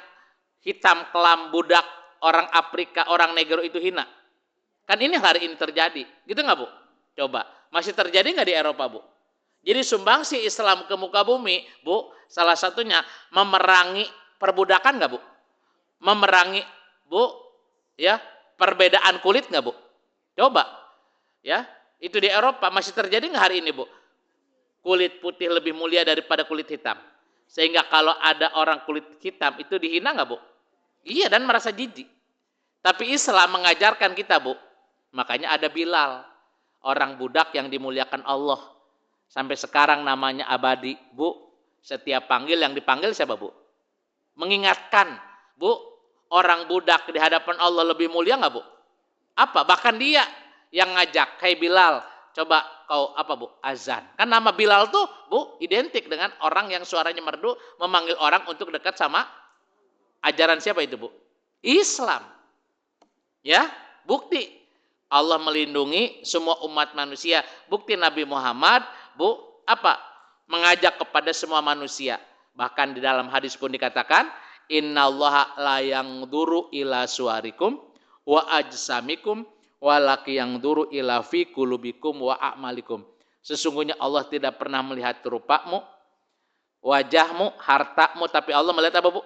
hitam, kelam, budak, orang Afrika, orang negro itu hina? Kan ini hari ini terjadi, gitu nggak Bu? Coba, masih terjadi nggak di Eropa Bu? Jadi sumbangsi Islam ke muka bumi, Bu, salah satunya memerangi perbudakan nggak Bu? Memerangi, Bu, ya perbedaan kulit nggak Bu? Coba, ya itu di Eropa masih terjadi nggak hari ini Bu? Kulit putih lebih mulia daripada kulit hitam, sehingga kalau ada orang kulit hitam itu dihina nggak Bu? Iya, dan merasa jijik. Tapi Islam mengajarkan kita Bu, makanya ada Bilal, orang budak yang dimuliakan Allah. Sampai sekarang namanya abadi, Bu. Setiap panggil yang dipanggil siapa, Bu? Mengingatkan, Bu, orang budak di hadapan Allah lebih mulia nggak Bu? Apa? Bahkan dia yang ngajak, "Hai Bilal, coba kau apa Bu? Azan." Kan nama Bilal tuh, Bu, identik dengan orang yang suaranya merdu memanggil orang untuk dekat sama ajaran siapa itu, Bu? Islam. Ya, bukti Allah melindungi semua umat manusia. Bukti Nabi Muhammad, Bu, apa? Mengajak kepada semua manusia. Bahkan di dalam hadis pun dikatakan, innallaha la yanzuru ila suwarikum wa ajsamikum walaki yanzuru ila fi qulubikum wa a'malikum. Sesungguhnya Allah tidak pernah melihat rupamu, wajahmu, hartamu, tapi Allah melihat apa Bu?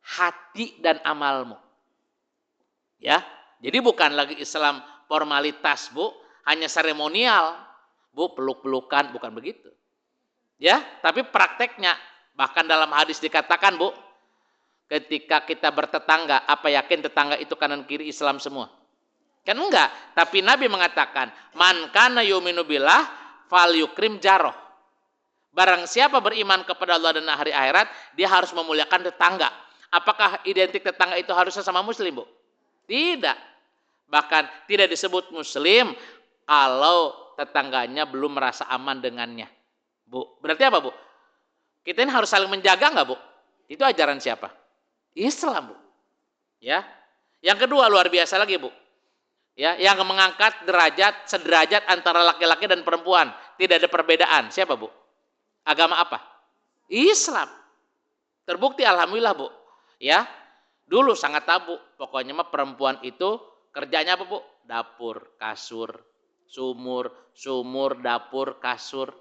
Hati dan amalmu. Ya, jadi bukan lagi Islam formalitas Bu, hanya seremonial. Bu, peluk-pelukan, bukan begitu. Ya, tapi prakteknya, bahkan dalam hadis dikatakan Bu, ketika kita bertetangga, apa yakin tetangga itu kanan kiri Islam semua? Kan enggak, tapi Nabi mengatakan, man kana yu'minu billah fal yukrim jaroh. Barang siapa beriman kepada Allah dan hari akhirat, dia harus memuliakan tetangga. Apakah identik tetangga itu harusnya sama muslim Bu? Tidak. Bahkan tidak disebut muslim kalau tetangganya belum merasa aman dengannya. Bu, berarti apa Bu? Kita ini harus saling menjaga nggak Bu? Itu ajaran siapa? Islam Bu. Ya. Yang kedua luar biasa lagi Bu. Ya, yang mengangkat derajat sederajat antara laki-laki dan perempuan, tidak ada perbedaan. Siapa Bu? Agama apa? Islam. Terbukti alhamdulillah Bu. Ya. Dulu sangat tabu. Pokoknya mah perempuan itu kerjanya apa Bu? Dapur, kasur, sumur, dapur, kasur.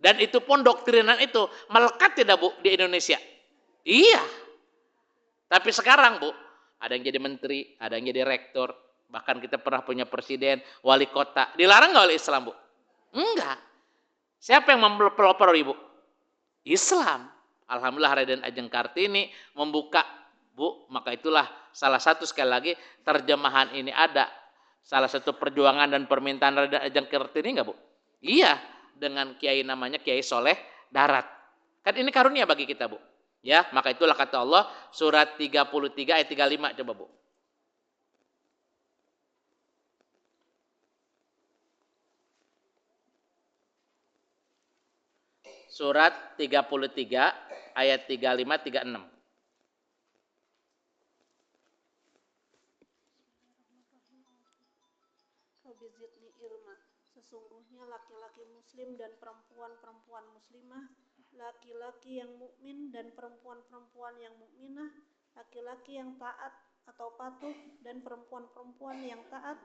Dan itu pun doktrinan itu melekat tidak Bu di Indonesia? Iya. Tapi sekarang Bu, ada yang jadi menteri, ada yang jadi rektor, bahkan kita pernah punya presiden, wali kota. Dilarang nggak oleh Islam Bu? Enggak. Siapa yang mempelopor Ibu? Islam. Alhamdulillah Raden Ajeng Kartini membuka Bu, maka itulah salah satu sekali lagi terjemahan ini ada. Salah satu perjuangan dan permintaan Raden Ajeng Kartini enggak Bu? Iya, dengan kiai namanya Kiai Soleh Darat. Kan ini karunia bagi kita Bu. Ya, maka itulah kata Allah surat 33 ayat 35 coba Bu. Surat 33 ayat 35 36. Sesungguhnya laki-laki muslim dan perempuan-perempuan muslimah, laki-laki yang mukmin dan perempuan-perempuan yang mukminah, laki-laki yang taat atau patuh dan perempuan-perempuan yang taat,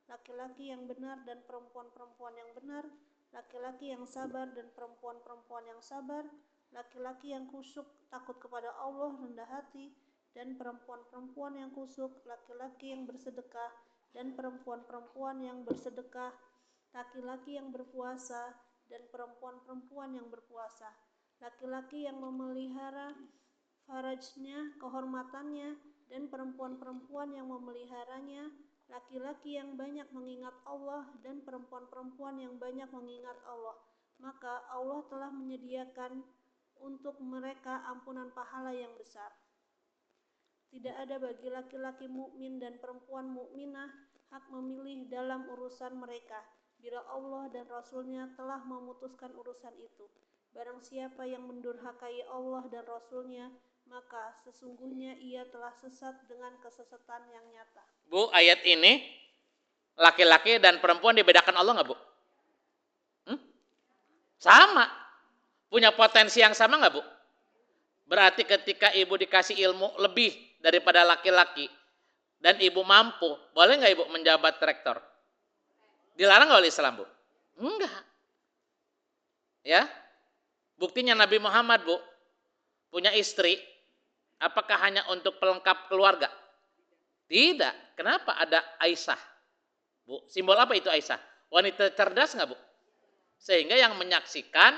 laki-laki yang benar dan perempuan-perempuan yang benar, laki-laki yang sabar dan perempuan-perempuan yang sabar, laki-laki yang khusyuk takut kepada Allah rendah hati, dan perempuan-perempuan yang khusyuk, laki-laki yang bersedekah dan perempuan-perempuan yang bersedekah, laki-laki yang berpuasa dan perempuan-perempuan yang berpuasa, laki-laki yang memelihara farajnya, kehormatannya, dan perempuan-perempuan yang memeliharanya, laki-laki yang banyak mengingat Allah dan perempuan-perempuan yang banyak mengingat Allah. Maka Allah telah menyediakan untuk mereka ampunan pahala yang besar. Tidak ada bagi laki-laki mukmin dan perempuan mukminah hak memilih dalam urusan mereka bila Allah dan Rasul-Nya telah memutuskan urusan itu. Barang siapa yang mendurhakai Allah dan Rasulnya, maka sesungguhnya ia telah sesat dengan kesesatan yang nyata. Bu, ayat ini laki-laki dan perempuan dibedakan Allah nggak, Bu? Sama. Punya potensi yang sama nggak, Bu? Berarti ketika ibu dikasih ilmu lebih daripada laki-laki dan ibu mampu, boleh nggak ibu menjabat rektor? Dilarang nggak oleh Islam, Bu? Enggak. Ya, buktinya Nabi Muhammad, Bu, punya istri, apakah hanya untuk pelengkap keluarga? Tidak. Kenapa ada Aisyah? Bu, simbol apa itu Aisyah? Wanita cerdas nggak, Bu? Sehingga yang menyaksikan,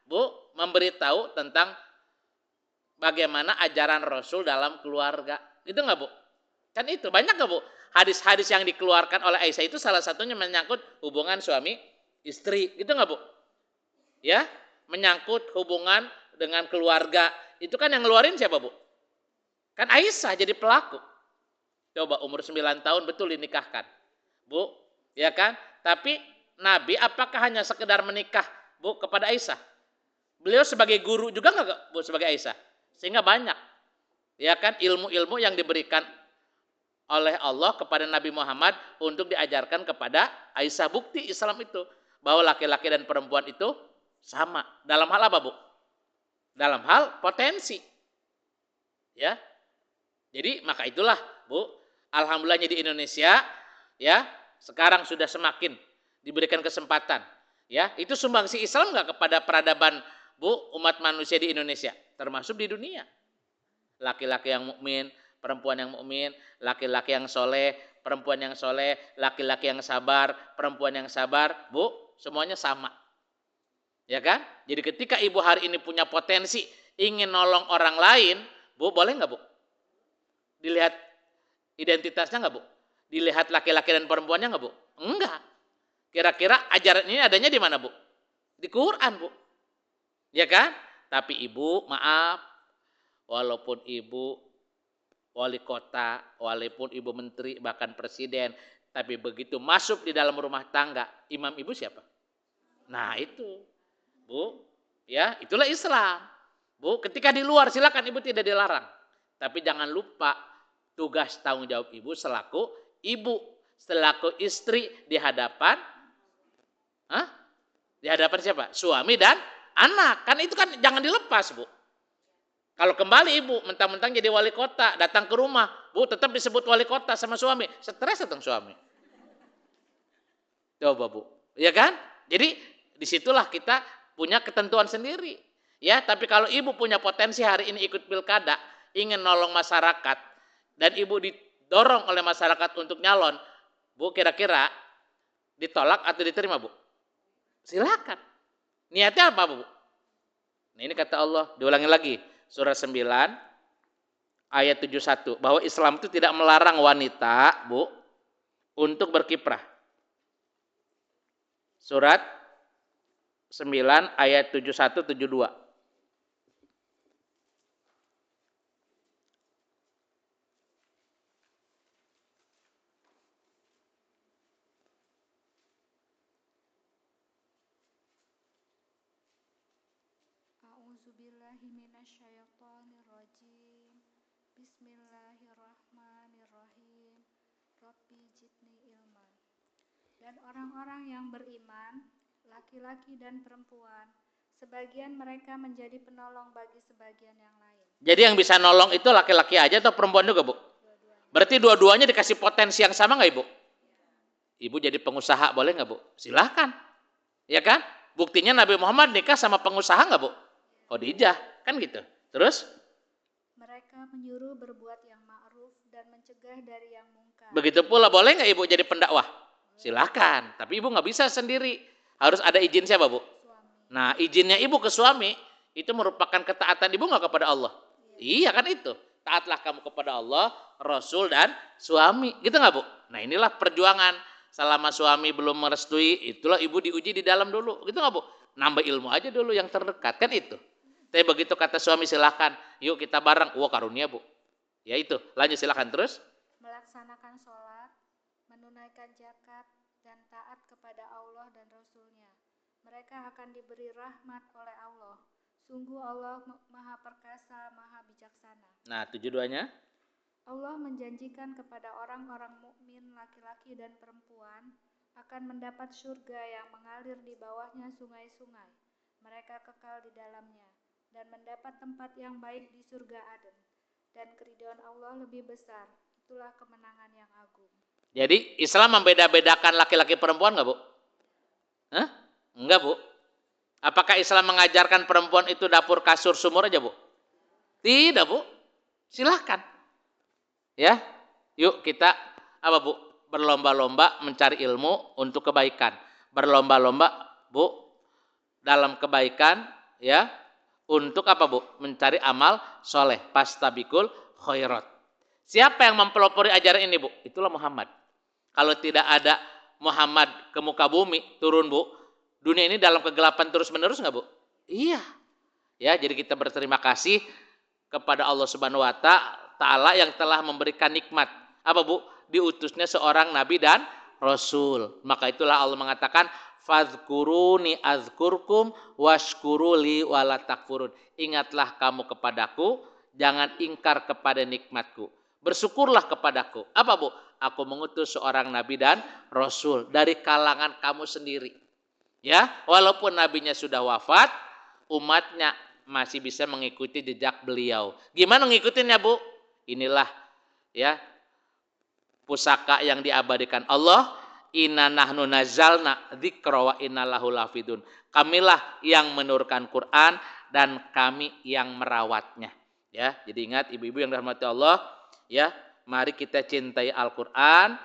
Bu, memberitahu tentang bagaimana ajaran Rasul dalam keluarga. Itu nggak, Bu? Kan itu, banyak nggak, Bu? Hadis-hadis yang dikeluarkan oleh Aisyah itu salah satunya menyangkut hubungan suami istri. Gitu nggak, Bu? Ya, menyangkut hubungan dengan keluarga. Itu kan yang ngeluarin siapa, Bu? Kan Aisyah jadi pelaku. Coba umur 9 tahun betul dinikahkan. Bu, ya kan? Tapi Nabi apakah hanya sekedar menikah, Bu, kepada Aisyah? Beliau sebagai guru juga nggak, Bu, sebagai Aisyah? Sehingga banyak, ya kan, ilmu-ilmu yang diberikan oleh Allah kepada Nabi Muhammad untuk diajarkan kepada Aisyah. Bukti Islam itu bahwa laki-laki dan perempuan itu sama. Dalam hal apa, Bu? Dalam hal potensi. Ya. Jadi maka itulah, Bu, alhamdulillahnya di Indonesia, ya, sekarang sudah semakin diberikan kesempatan. Ya, itu sumbangsi Islam nggak kepada peradaban, Bu, umat manusia di Indonesia, termasuk di dunia. Laki-laki yang mukmin, perempuan yang mukmin, laki-laki yang soleh, perempuan yang soleh, laki-laki yang sabar, perempuan yang sabar, Bu, semuanya sama. Ya kan? Jadi ketika ibu hari ini punya potensi ingin nolong orang lain, Bu, boleh nggak, Bu? Dilihat identitasnya nggak, Bu? Dilihat laki-laki dan perempuannya nggak, Bu? Enggak. Kira-kira ajaran ini adanya di mana, Bu? Di Quran, Bu. Ya kan? Tapi ibu, maaf, walaupun ibu wali kota, walaupun ibu menteri, bahkan presiden, tapi begitu masuk di dalam rumah tangga, imam ibu siapa? Nah itu, Bu, ya itulah Islam. Bu, ketika di luar silakan ibu tidak dilarang. Tapi jangan lupa tugas tanggung jawab ibu selaku ibu, selaku istri di hadapan, di hadapan siapa? Suami dan anak. Kan itu kan jangan dilepas, Bu. Kalau kembali ibu mentang-mentang jadi wali kota, datang ke rumah, Bu, tetap disebut wali kota sama suami, stres datang suami. Coba, Bu, ya kan? Jadi disitulah kita punya ketentuan sendiri. Ya, tapi kalau ibu punya potensi hari ini ikut pilkada, ingin nolong masyarakat, dan ibu didorong oleh masyarakat untuk nyalon, Bu, kira-kira ditolak atau diterima, Bu? Silakan. Niatnya apa, Bu? Nah, ini kata Allah, diulangi lagi. Surah 9 ayat 71 bahwa Islam itu tidak melarang wanita, Bu, untuk berkiprah. Surat 9 ayat 71 72. A'udzubillahiminasyaitonirrajim. Bismillahirrahmanirrahim. Rabbi zidni ilman. Dan orang-orang yang beriman, laki-laki dan perempuan, sebagian mereka menjadi penolong bagi sebagian yang lain. Jadi yang bisa nolong itu laki-laki aja atau perempuan juga, Bu? Berarti dua-duanya dikasih potensi yang sama nggak, Ibu? Ibu jadi pengusaha boleh nggak, Bu? Silahkan. Ya kan? Buktinya Nabi Muhammad nikah sama pengusaha nggak, Bu? Khadijah, kan gitu. Terus? Mereka menyuruh berbuat yang ma'ruf dan mencegah dari yang mungkar. Begitu pula boleh nggak ibu jadi pendakwah? Silakan. Tapi ibu nggak bisa sendiri. Harus ada izin siapa, Bu? Suami. Nah, izinnya ibu ke suami itu merupakan ketaatan ibu nggak kepada Allah? Iya kan itu. Taatlah kamu kepada Allah, Rasul dan suami. Gitu nggak, Bu? Nah, inilah perjuangan. Selama suami belum merestui, itulah ibu diuji di dalam dulu. Gitu nggak, Bu? Nambah ilmu aja dulu yang terdekat. Kan itu. Tapi begitu kata suami silakan, yuk kita bareng. Wah, karunia, Bu. Ya itu. Lanjut silakan terus. Melaksanakan sholat, menunaikan zakat, dan taat kepada Allah dan Rasul-Nya. mereka akan diberi rahmat oleh Allah. Sungguh Allah Maha Perkasa, Maha Bijaksana. Nah, 72-nya. Allah menjanjikan kepada orang-orang mukmin laki-laki dan perempuan akan mendapat surga yang mengalir di bawahnya sungai-sungai. Mereka kekal di dalamnya dan mendapat tempat yang baik di surga Aden. Dan keridhaan Allah lebih besar. Itulah kemenangan yang agung. Jadi Islam membeda-bedakan laki-laki perempuan nggak, Bu? Hah? Enggak, Bu. Apakah Islam mengajarkan perempuan itu dapur kasur sumur aja, Bu? Tidak, Bu. Silahkan. Ya, yuk kita apa, Bu? Berlomba-lomba mencari ilmu untuk kebaikan. Berlomba-lomba, Bu, dalam kebaikan, ya, untuk apa, Bu? Mencari amal soleh. Pastabikul khairat. Siapa yang mempelopori ajaran ini, Bu? Itulah Muhammad. Kalau tidak ada Muhammad ke muka bumi turun, Bu, dunia ini dalam kegelapan terus-menerus nggak, Bu? Iya. Ya, jadi kita berterima kasih kepada Allah Subhanahu wa Ta'ala yang telah memberikan nikmat. Apa, Bu? Diutusnya seorang nabi dan rasul. Maka itulah Allah mengatakan, fadhkuruni azkurkum washkuruli wala takfurun. Ingatlah kamu kepadaku, jangan ingkar kepada nikmatku. Bersyukurlah kepadaku. Apa, Bu? Aku mengutus seorang nabi dan rasul dari kalangan kamu sendiri. Ya, walaupun nabinya sudah wafat, umatnya masih bisa mengikuti jejak beliau. Gimana ngikutinnya, Bu? Inilah, ya, pusaka yang diabadikan Allah. Inna nahnu nazzalna dzikra wa inna lahu lafidun. Kamilah yang menurunkan Quran dan kami yang merawatnya. Ya, jadi ingat ibu-ibu yang dirahmati Allah, ya, mari kita cintai Al-Quran.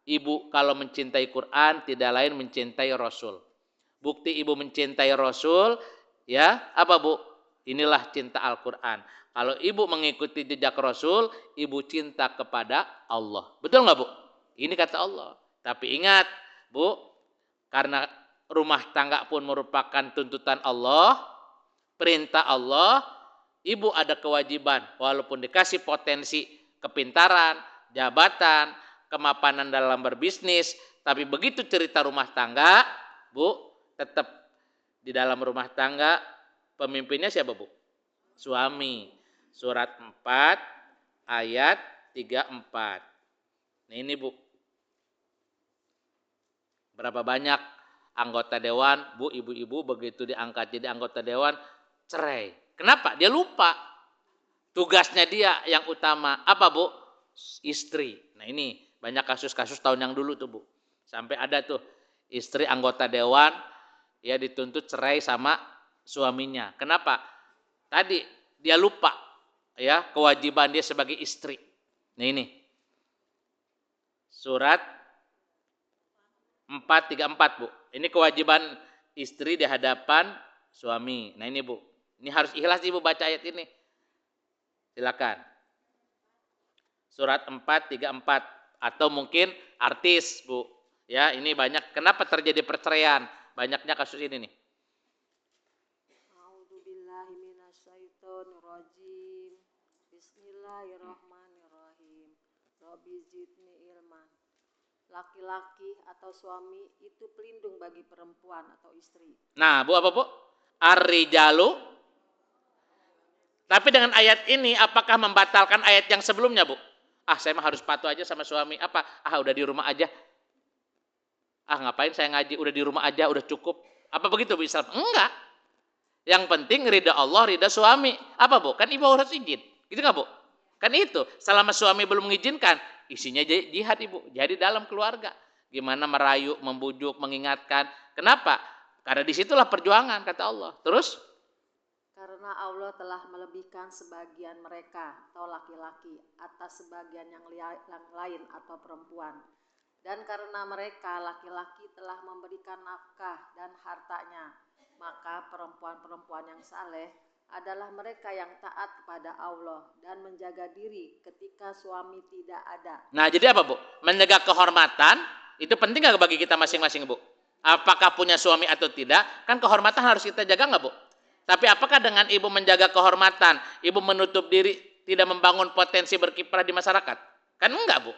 Ibu kalau mencintai Quran tidak lain mencintai Rasul. Bukti ibu mencintai Rasul, ya, apa, Bu? Inilah cinta Al-Quran. Kalau ibu mengikuti jejak Rasul, ibu cinta kepada Allah. Betul nggak, Bu? Ini kata Allah. Tapi ingat, Bu, karena rumah tangga pun merupakan tuntutan Allah, perintah Allah, ibu ada kewajiban walaupun dikasih potensi kepintaran, jabatan, kemapanan dalam berbisnis, tapi begitu cerita rumah tangga, Bu, tetap di dalam rumah tangga pemimpinnya siapa, Bu? Suami. Surat 4 ayat 34. Nah, ini, Bu. Berapa banyak anggota dewan, Bu, ibu-ibu begitu diangkat jadi anggota dewan cerai. Kenapa? Dia lupa. Tugasnya dia yang utama apa, Bu? Istri. Nah, ini banyak kasus-kasus tahun yang dulu tuh, Bu. Sampai ada tuh istri anggota dewan ya dituntut cerai sama suaminya. Kenapa? Tadi dia lupa ya kewajiban dia sebagai istri. Nah, ini. Surat 434, Bu. Ini kewajiban istri di hadapan suami. Nah, ini, Bu. Ini harus ikhlas, Ibu, baca ayat ini. Silakan. Surat 434 atau mungkin artis, Bu. Ya, ini banyak. Kenapa terjadi perceraian? Banyaknya kasus ini nih. A'udzubillahi minasyaitonirrajim. Bismillahirrahmanirrahim. Rabbi zidni ilman. Laki-laki atau suami itu pelindung bagi perempuan atau istri. Nah, Bu, apa, Bu? Ar-rijalu. Tapi dengan ayat ini apakah membatalkan ayat yang sebelumnya, Bu? Saya mah harus patuh aja sama suami. Apa? Udah di rumah aja. Ngapain saya ngaji? Udah di rumah aja, udah cukup. Apa begitu, Bu Islam? Enggak. Yang penting ridha Allah, ridha suami. Apa, Bu? Kan ibu harus izin. Gitu nggak, Bu? Kan itu. Selama suami belum mengizinkan, isinya jihad, Ibu. Jadi dalam keluarga. Gimana merayu, membujuk, mengingatkan. Kenapa? Karena disitulah perjuangan, kata Allah. Terus? Karena Allah telah melebihkan sebagian mereka atau laki-laki atas sebagian yang lain atau perempuan. Dan karena mereka laki-laki telah memberikan nafkah dan hartanya, maka perempuan-perempuan yang saleh adalah mereka yang taat kepada Allah dan menjaga diri ketika suami tidak ada. Nah, jadi apa, Bu? Menjaga kehormatan itu penting nggak bagi kita masing-masing, Bu? Apakah punya suami atau tidak? Kan kehormatan harus kita jaga nggak, Bu? Tapi apakah dengan ibu menjaga kehormatan, ibu menutup diri, tidak membangun potensi berkiprah di masyarakat? Kan enggak, Bu.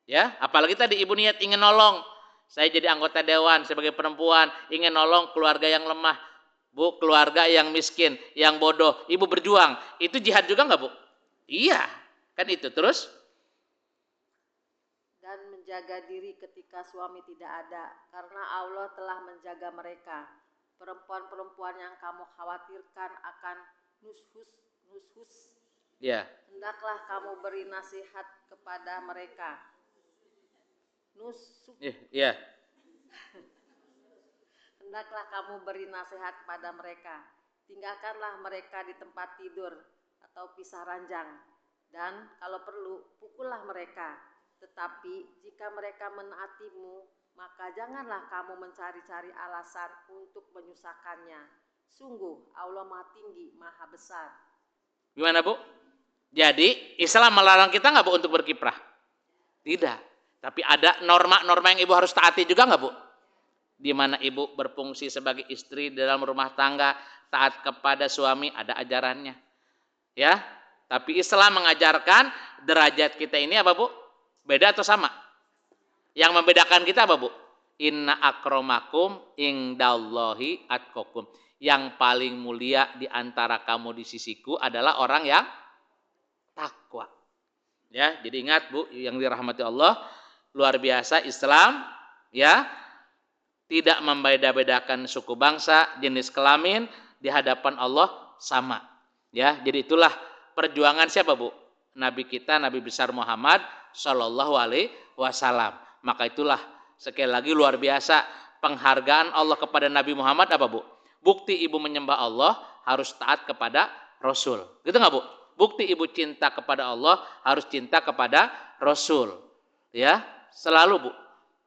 Ya, apalagi tadi ibu niat ingin nolong, saya jadi anggota dewan sebagai perempuan, ingin nolong keluarga yang lemah, Bu, keluarga yang miskin, yang bodoh, ibu berjuang, itu jihad juga nggak, Bu? Iya, kan itu. Terus? Dan menjaga diri ketika suami tidak ada, karena Allah telah menjaga mereka. Perempuan-perempuan yang kamu khawatirkan akan nushus, Ya. hendaklah kamu beri nasihat kepada mereka. Iya. Hendaklah kamu beri nasihat kepada mereka. Tinggalkanlah mereka di tempat tidur atau pisah ranjang. Dan kalau perlu, pukullah mereka. Tetapi jika mereka menaatimu, maka janganlah kamu mencari-cari alasan untuk menyusahkannya. Sungguh Allah Maha Tinggi, Maha Besar. Gimana, Bu? Jadi Islam melarang kita nggak, Bu, untuk berkiprah? Tidak. Tapi ada norma-norma yang ibu harus taati juga nggak, Bu? Di mana ibu berfungsi sebagai istri dalam rumah tangga, taat kepada suami, ada ajarannya. Ya, tapi Islam mengajarkan derajat kita ini apa, Bu? Beda atau sama? Yang membedakan kita apa, Bu? Inna akramakum indallahi atqakum. Yang paling mulia di antara kamu di sisiku adalah orang yang takwa. Ya, jadi ingat, Bu, yang dirahmati Allah, luar biasa Islam, ya, tidak membeda-bedakan suku bangsa, jenis kelamin, di hadapan Allah sama. Ya, jadi itulah perjuangan siapa, Bu? Nabi kita, Nabi besar Muhammad Shallallahu Alaihi Wasallam. Maka itulah sekali lagi luar biasa penghargaan Allah kepada Nabi Muhammad apa, Bu? Bukti ibu menyembah Allah harus taat kepada Rasul. Gitu nggak, Bu? Bukti ibu cinta kepada Allah harus cinta kepada Rasul. Ya, selalu, Bu.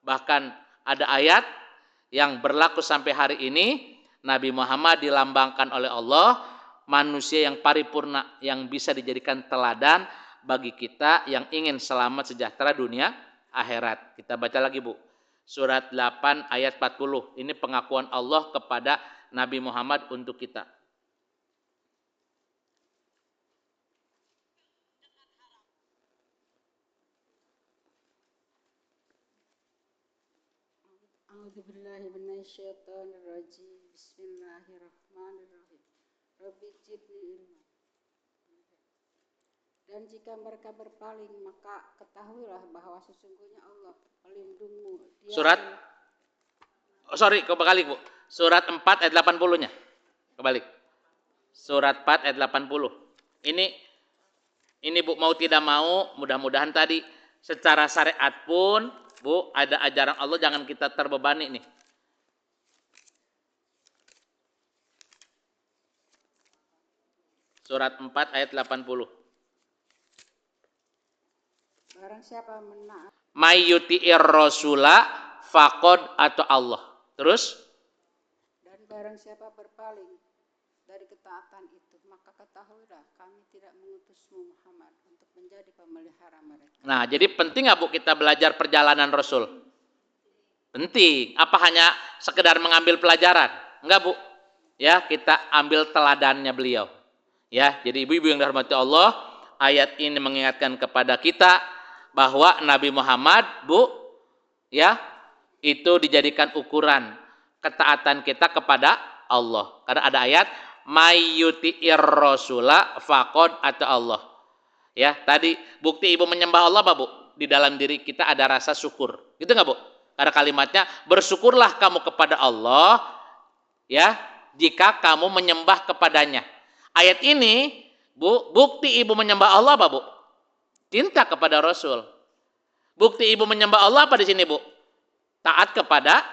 Bahkan ada ayat yang berlaku sampai hari ini, Nabi Muhammad dilambangkan oleh Allah manusia yang paripurna, yang bisa dijadikan teladan bagi kita yang ingin selamat sejahtera dunia akhirat. Kita baca lagi, Bu. Surat 8 ayat 40. Ini pengakuan Allah kepada Nabi Muhammad untuk kita. A'udzubillahi minasyaitonirrajim. Bismillahirrahmanirrahim. Rabbi zidni ilma. Dan jika mereka berpaling, maka ketahuilah bahwa sesungguhnya Allah pelindungmu. Surat kebalik, Bu. Surat 4 ayat 80-nya. Kebalik. Surat 4 ayat 80. Ini, Bu, mau tidak mau, mudah-mudahan tadi secara syariat pun, Bu, ada ajaran Allah, jangan kita terbebani nih. Surat 4 ayat 80. Barang siapa menaat Mayyuti'ir rasula faqad atau Allah. Terus? dan barang siapa berpaling dari ketaatan itu, maka ketahuilah kami tidak mengutusmu Muhammad untuk menjadi pemelihara mereka. Nah, jadi penting nggak, Bu, kita belajar perjalanan Rasul? Penting. Apa hanya sekedar mengambil pelajaran? Enggak, Bu. Ya, kita ambil teladannya beliau. Ya, jadi ibu-ibu yang dirahmati Allah, ayat ini mengingatkan kepada kita bahwa Nabi Muhammad, Bu, ya, itu dijadikan ukuran ketaatan kita kepada Allah. Karena ada ayat mayyuti'ir rasula faqad atau Allah. Ya, tadi bukti ibu menyembah Allah apa, Bu? Di dalam diri kita ada rasa syukur. Gitu nggak, Bu? Karena kalimatnya bersyukurlah kamu kepada Allah, ya, jika kamu menyembah kepadanya. Ayat ini, Bu, bukti ibu menyembah Allah apa, Bu? Cinta kepada Rasul. Bukti ibu menyembah Allah apa di sini, Bu? Taat kepada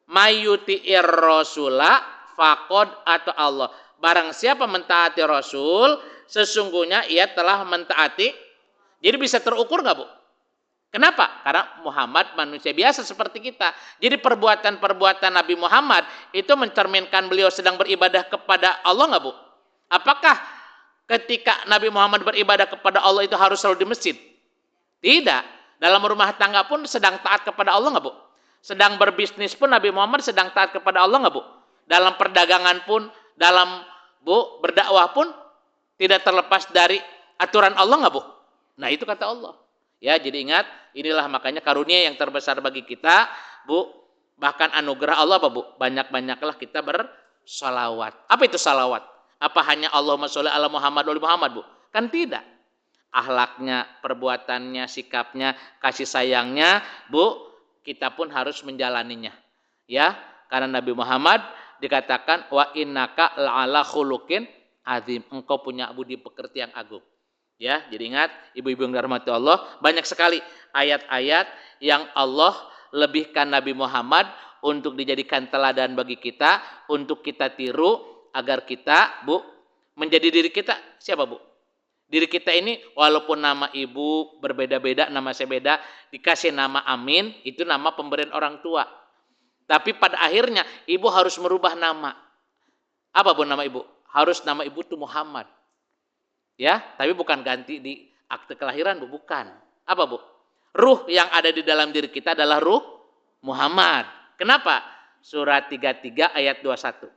mayyuti'ir rasula faqad atau Allah. Barang siapa mentaati Rasul, sesungguhnya ia telah mentaati. Jadi bisa terukur nggak, Bu? Kenapa? Karena Muhammad manusia biasa seperti kita. Jadi perbuatan-perbuatan Nabi Muhammad itu mencerminkan beliau sedang beribadah kepada Allah nggak, Bu? Apakah ketika Nabi Muhammad beribadah kepada Allah itu harus selalu di masjid? Tidak. Dalam rumah tangga pun sedang taat kepada Allah nggak, Bu? Sedang berbisnis pun Nabi Muhammad sedang taat kepada Allah nggak, Bu? Dalam perdagangan pun, dalam, Bu, berdakwah pun tidak terlepas dari aturan Allah nggak, Bu? Nah, itu kata Allah. Ya, jadi ingat, inilah makanya karunia yang terbesar bagi kita Bu, bahkan anugerah Allah apa, Bu? Banyak-banyaklah kita bersalawat. Apa itu salawat? Apa hanya Allahumma sholli ala Muhammad wa ali Muhammad, Bu? Kan tidak. Akhlaknya, perbuatannya, sikapnya, kasih sayangnya, Bu, kita pun harus menjalaninya. Ya, karena Nabi Muhammad dikatakan wa innaka la'ala khuluqin azim. Engkau punya budi pekerti yang agung. Ya, jadi ingat ibu-ibu yang dirahmati Allah, banyak sekali ayat-ayat yang Allah lebihkan Nabi Muhammad untuk dijadikan teladan bagi kita, untuk kita tiru agar kita, Bu, menjadi diri kita. Siapa, Bu? Diri kita ini walaupun nama ibu berbeda-beda, nama saya beda, dikasih nama Amin, itu nama pemberian orang tua. Tapi pada akhirnya ibu harus merubah nama. Apa, Bu, nama ibu? Harus nama ibu itu Muhammad. Ya, tapi bukan ganti di akte kelahiran, Bu, bukan. Apa, Bu? Ruh yang ada di dalam diri kita adalah ruh Muhammad. Kenapa? Surat 33 ayat 21.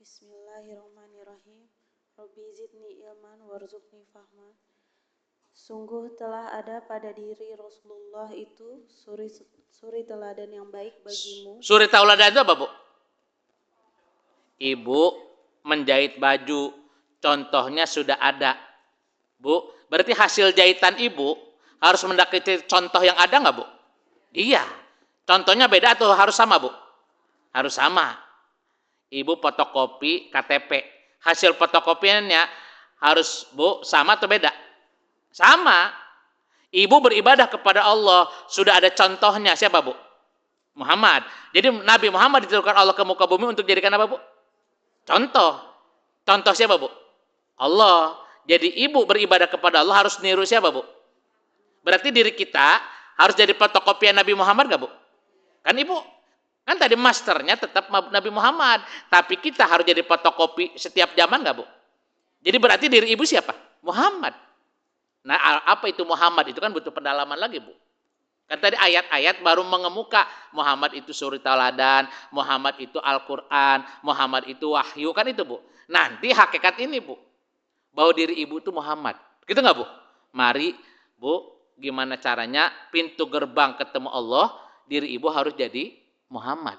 Bismillahirrahmanirrahim. Rabbi zidni ilman warzuqni fahman. Sungguh telah ada pada diri Rasulullah itu suri teladan yang baik bagimu. Suri teladan itu apa, Bu? Ibu menjahit baju, contohnya sudah ada. Bu, berarti hasil jahitan ibu harus mendekati contoh yang ada nggak, Bu? Iya. Contohnya beda atau harus sama, Bu? Harus sama. Ibu fotokopi KTP, hasil fotokopiannya harus, Bu, sama atau beda? Sama. Ibu beribadah kepada Allah, sudah ada contohnya. Siapa, Bu? Muhammad. Jadi Nabi Muhammad diturunkan Allah ke muka bumi untuk jadikan apa, Bu? Contoh. Contoh siapa, Bu? Allah. Jadi ibu beribadah kepada Allah harus niru siapa, Bu? Berarti diri kita harus jadi fotokopian Nabi Muhammad gak, Bu? Kan ibu, kan tadi masternya tetap Nabi Muhammad, tapi kita harus jadi fotokopi setiap zaman gak, Bu? Jadi berarti diri ibu siapa? Muhammad. Nah, apa itu Muhammad? Itu kan butuh pendalaman lagi, Bu. Kan tadi ayat-ayat baru mengemuka Muhammad itu suri teladan, Muhammad itu Al-Quran, Muhammad itu wahyu, kan itu, Bu. Nanti hakikat ini, Bu, bahwa diri ibu itu Muhammad. Gitu nggak, Bu? Mari, Bu, gimana caranya pintu gerbang ketemu Allah, diri ibu harus jadi Muhammad.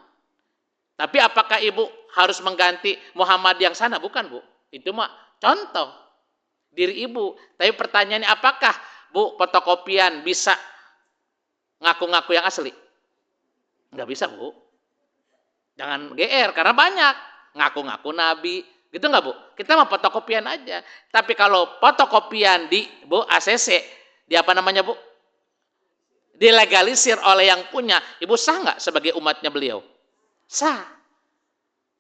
Tapi apakah ibu harus mengganti Muhammad yang sana? Bukan, Bu. Itu mah contoh diri ibu. Tapi pertanyaannya, apakah, Bu, fotokopian bisa ngaku-ngaku yang asli? Nggak bisa, Bu. Jangan GR, karena banyak ngaku-ngaku nabi, gitu nggak, Bu? Kita mah fotokopian aja. Tapi kalau fotokopian di, Bu, ACC, di apa namanya, Bu? Dilegalisir oleh yang punya, ibu sah nggak sebagai umatnya beliau? Sah.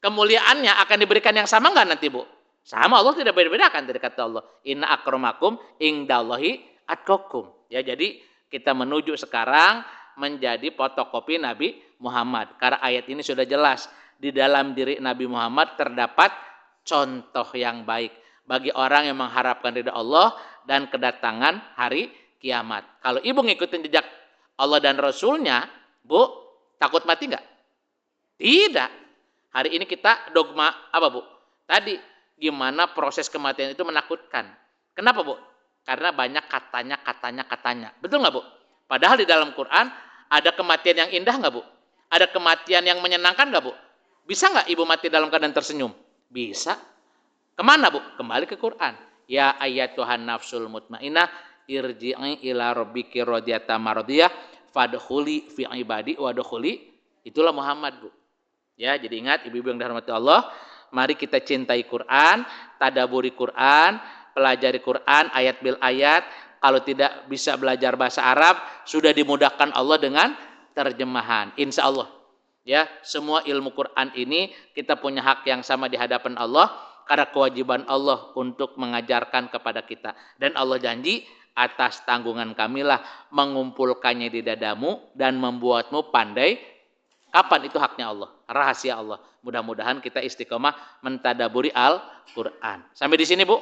Kemuliaannya akan diberikan yang sama nggak nanti, Bu? Sama, Allah tidak beda-bedakan dari kata Allah. Inna akramakum indallahi atqakum. Ya, jadi kita menuju sekarang menjadi fotokopi Nabi Muhammad. Karena ayat ini sudah jelas, di dalam diri Nabi Muhammad terdapat contoh yang baik bagi orang yang mengharapkan ridha Allah dan kedatangan hari kiamat. Kalau ibu ngikutin jejak Allah dan Rasulnya, Bu, takut mati nggak? Tidak. Hari ini kita dogma apa, Bu? Tadi, gimana proses kematian itu menakutkan. Kenapa, Bu? Karena banyak katanya. Betul nggak, Bu? Padahal di dalam Quran ada kematian yang indah nggak, Bu? Ada kematian yang menyenangkan nggak, Bu? Bisa nggak ibu mati dalam keadaan tersenyum? Bisa. Kemana, Bu? Kembali ke Quran. Ya ayyatuhan nafsul mutmainnah irji'i ila rabbiki radiyatan mardiyah fadkhuli fi ibadi wadkhuli. Itulah Muhammad, Bu. Ya, jadi ingat ibu-ibu yang dirahmati Allah, mari kita cintai Quran, tadaburi Quran, pelajari Quran ayat bil ayat. Kalau tidak bisa belajar bahasa Arab, sudah dimudahkan Allah dengan terjemahan. Insya Allah. Ya, semua ilmu Quran ini kita punya hak yang sama di hadapan Allah karena kewajiban Allah untuk mengajarkan kepada kita. Dan Allah janji atas tanggungan kamilah mengumpulkannya di dadamu dan membuatmu pandai Kapan itu haknya Allah? Rahasia Allah. Mudah-mudahan kita istiqomah mentadaburi Al-Quran. Sampai di sini Bu.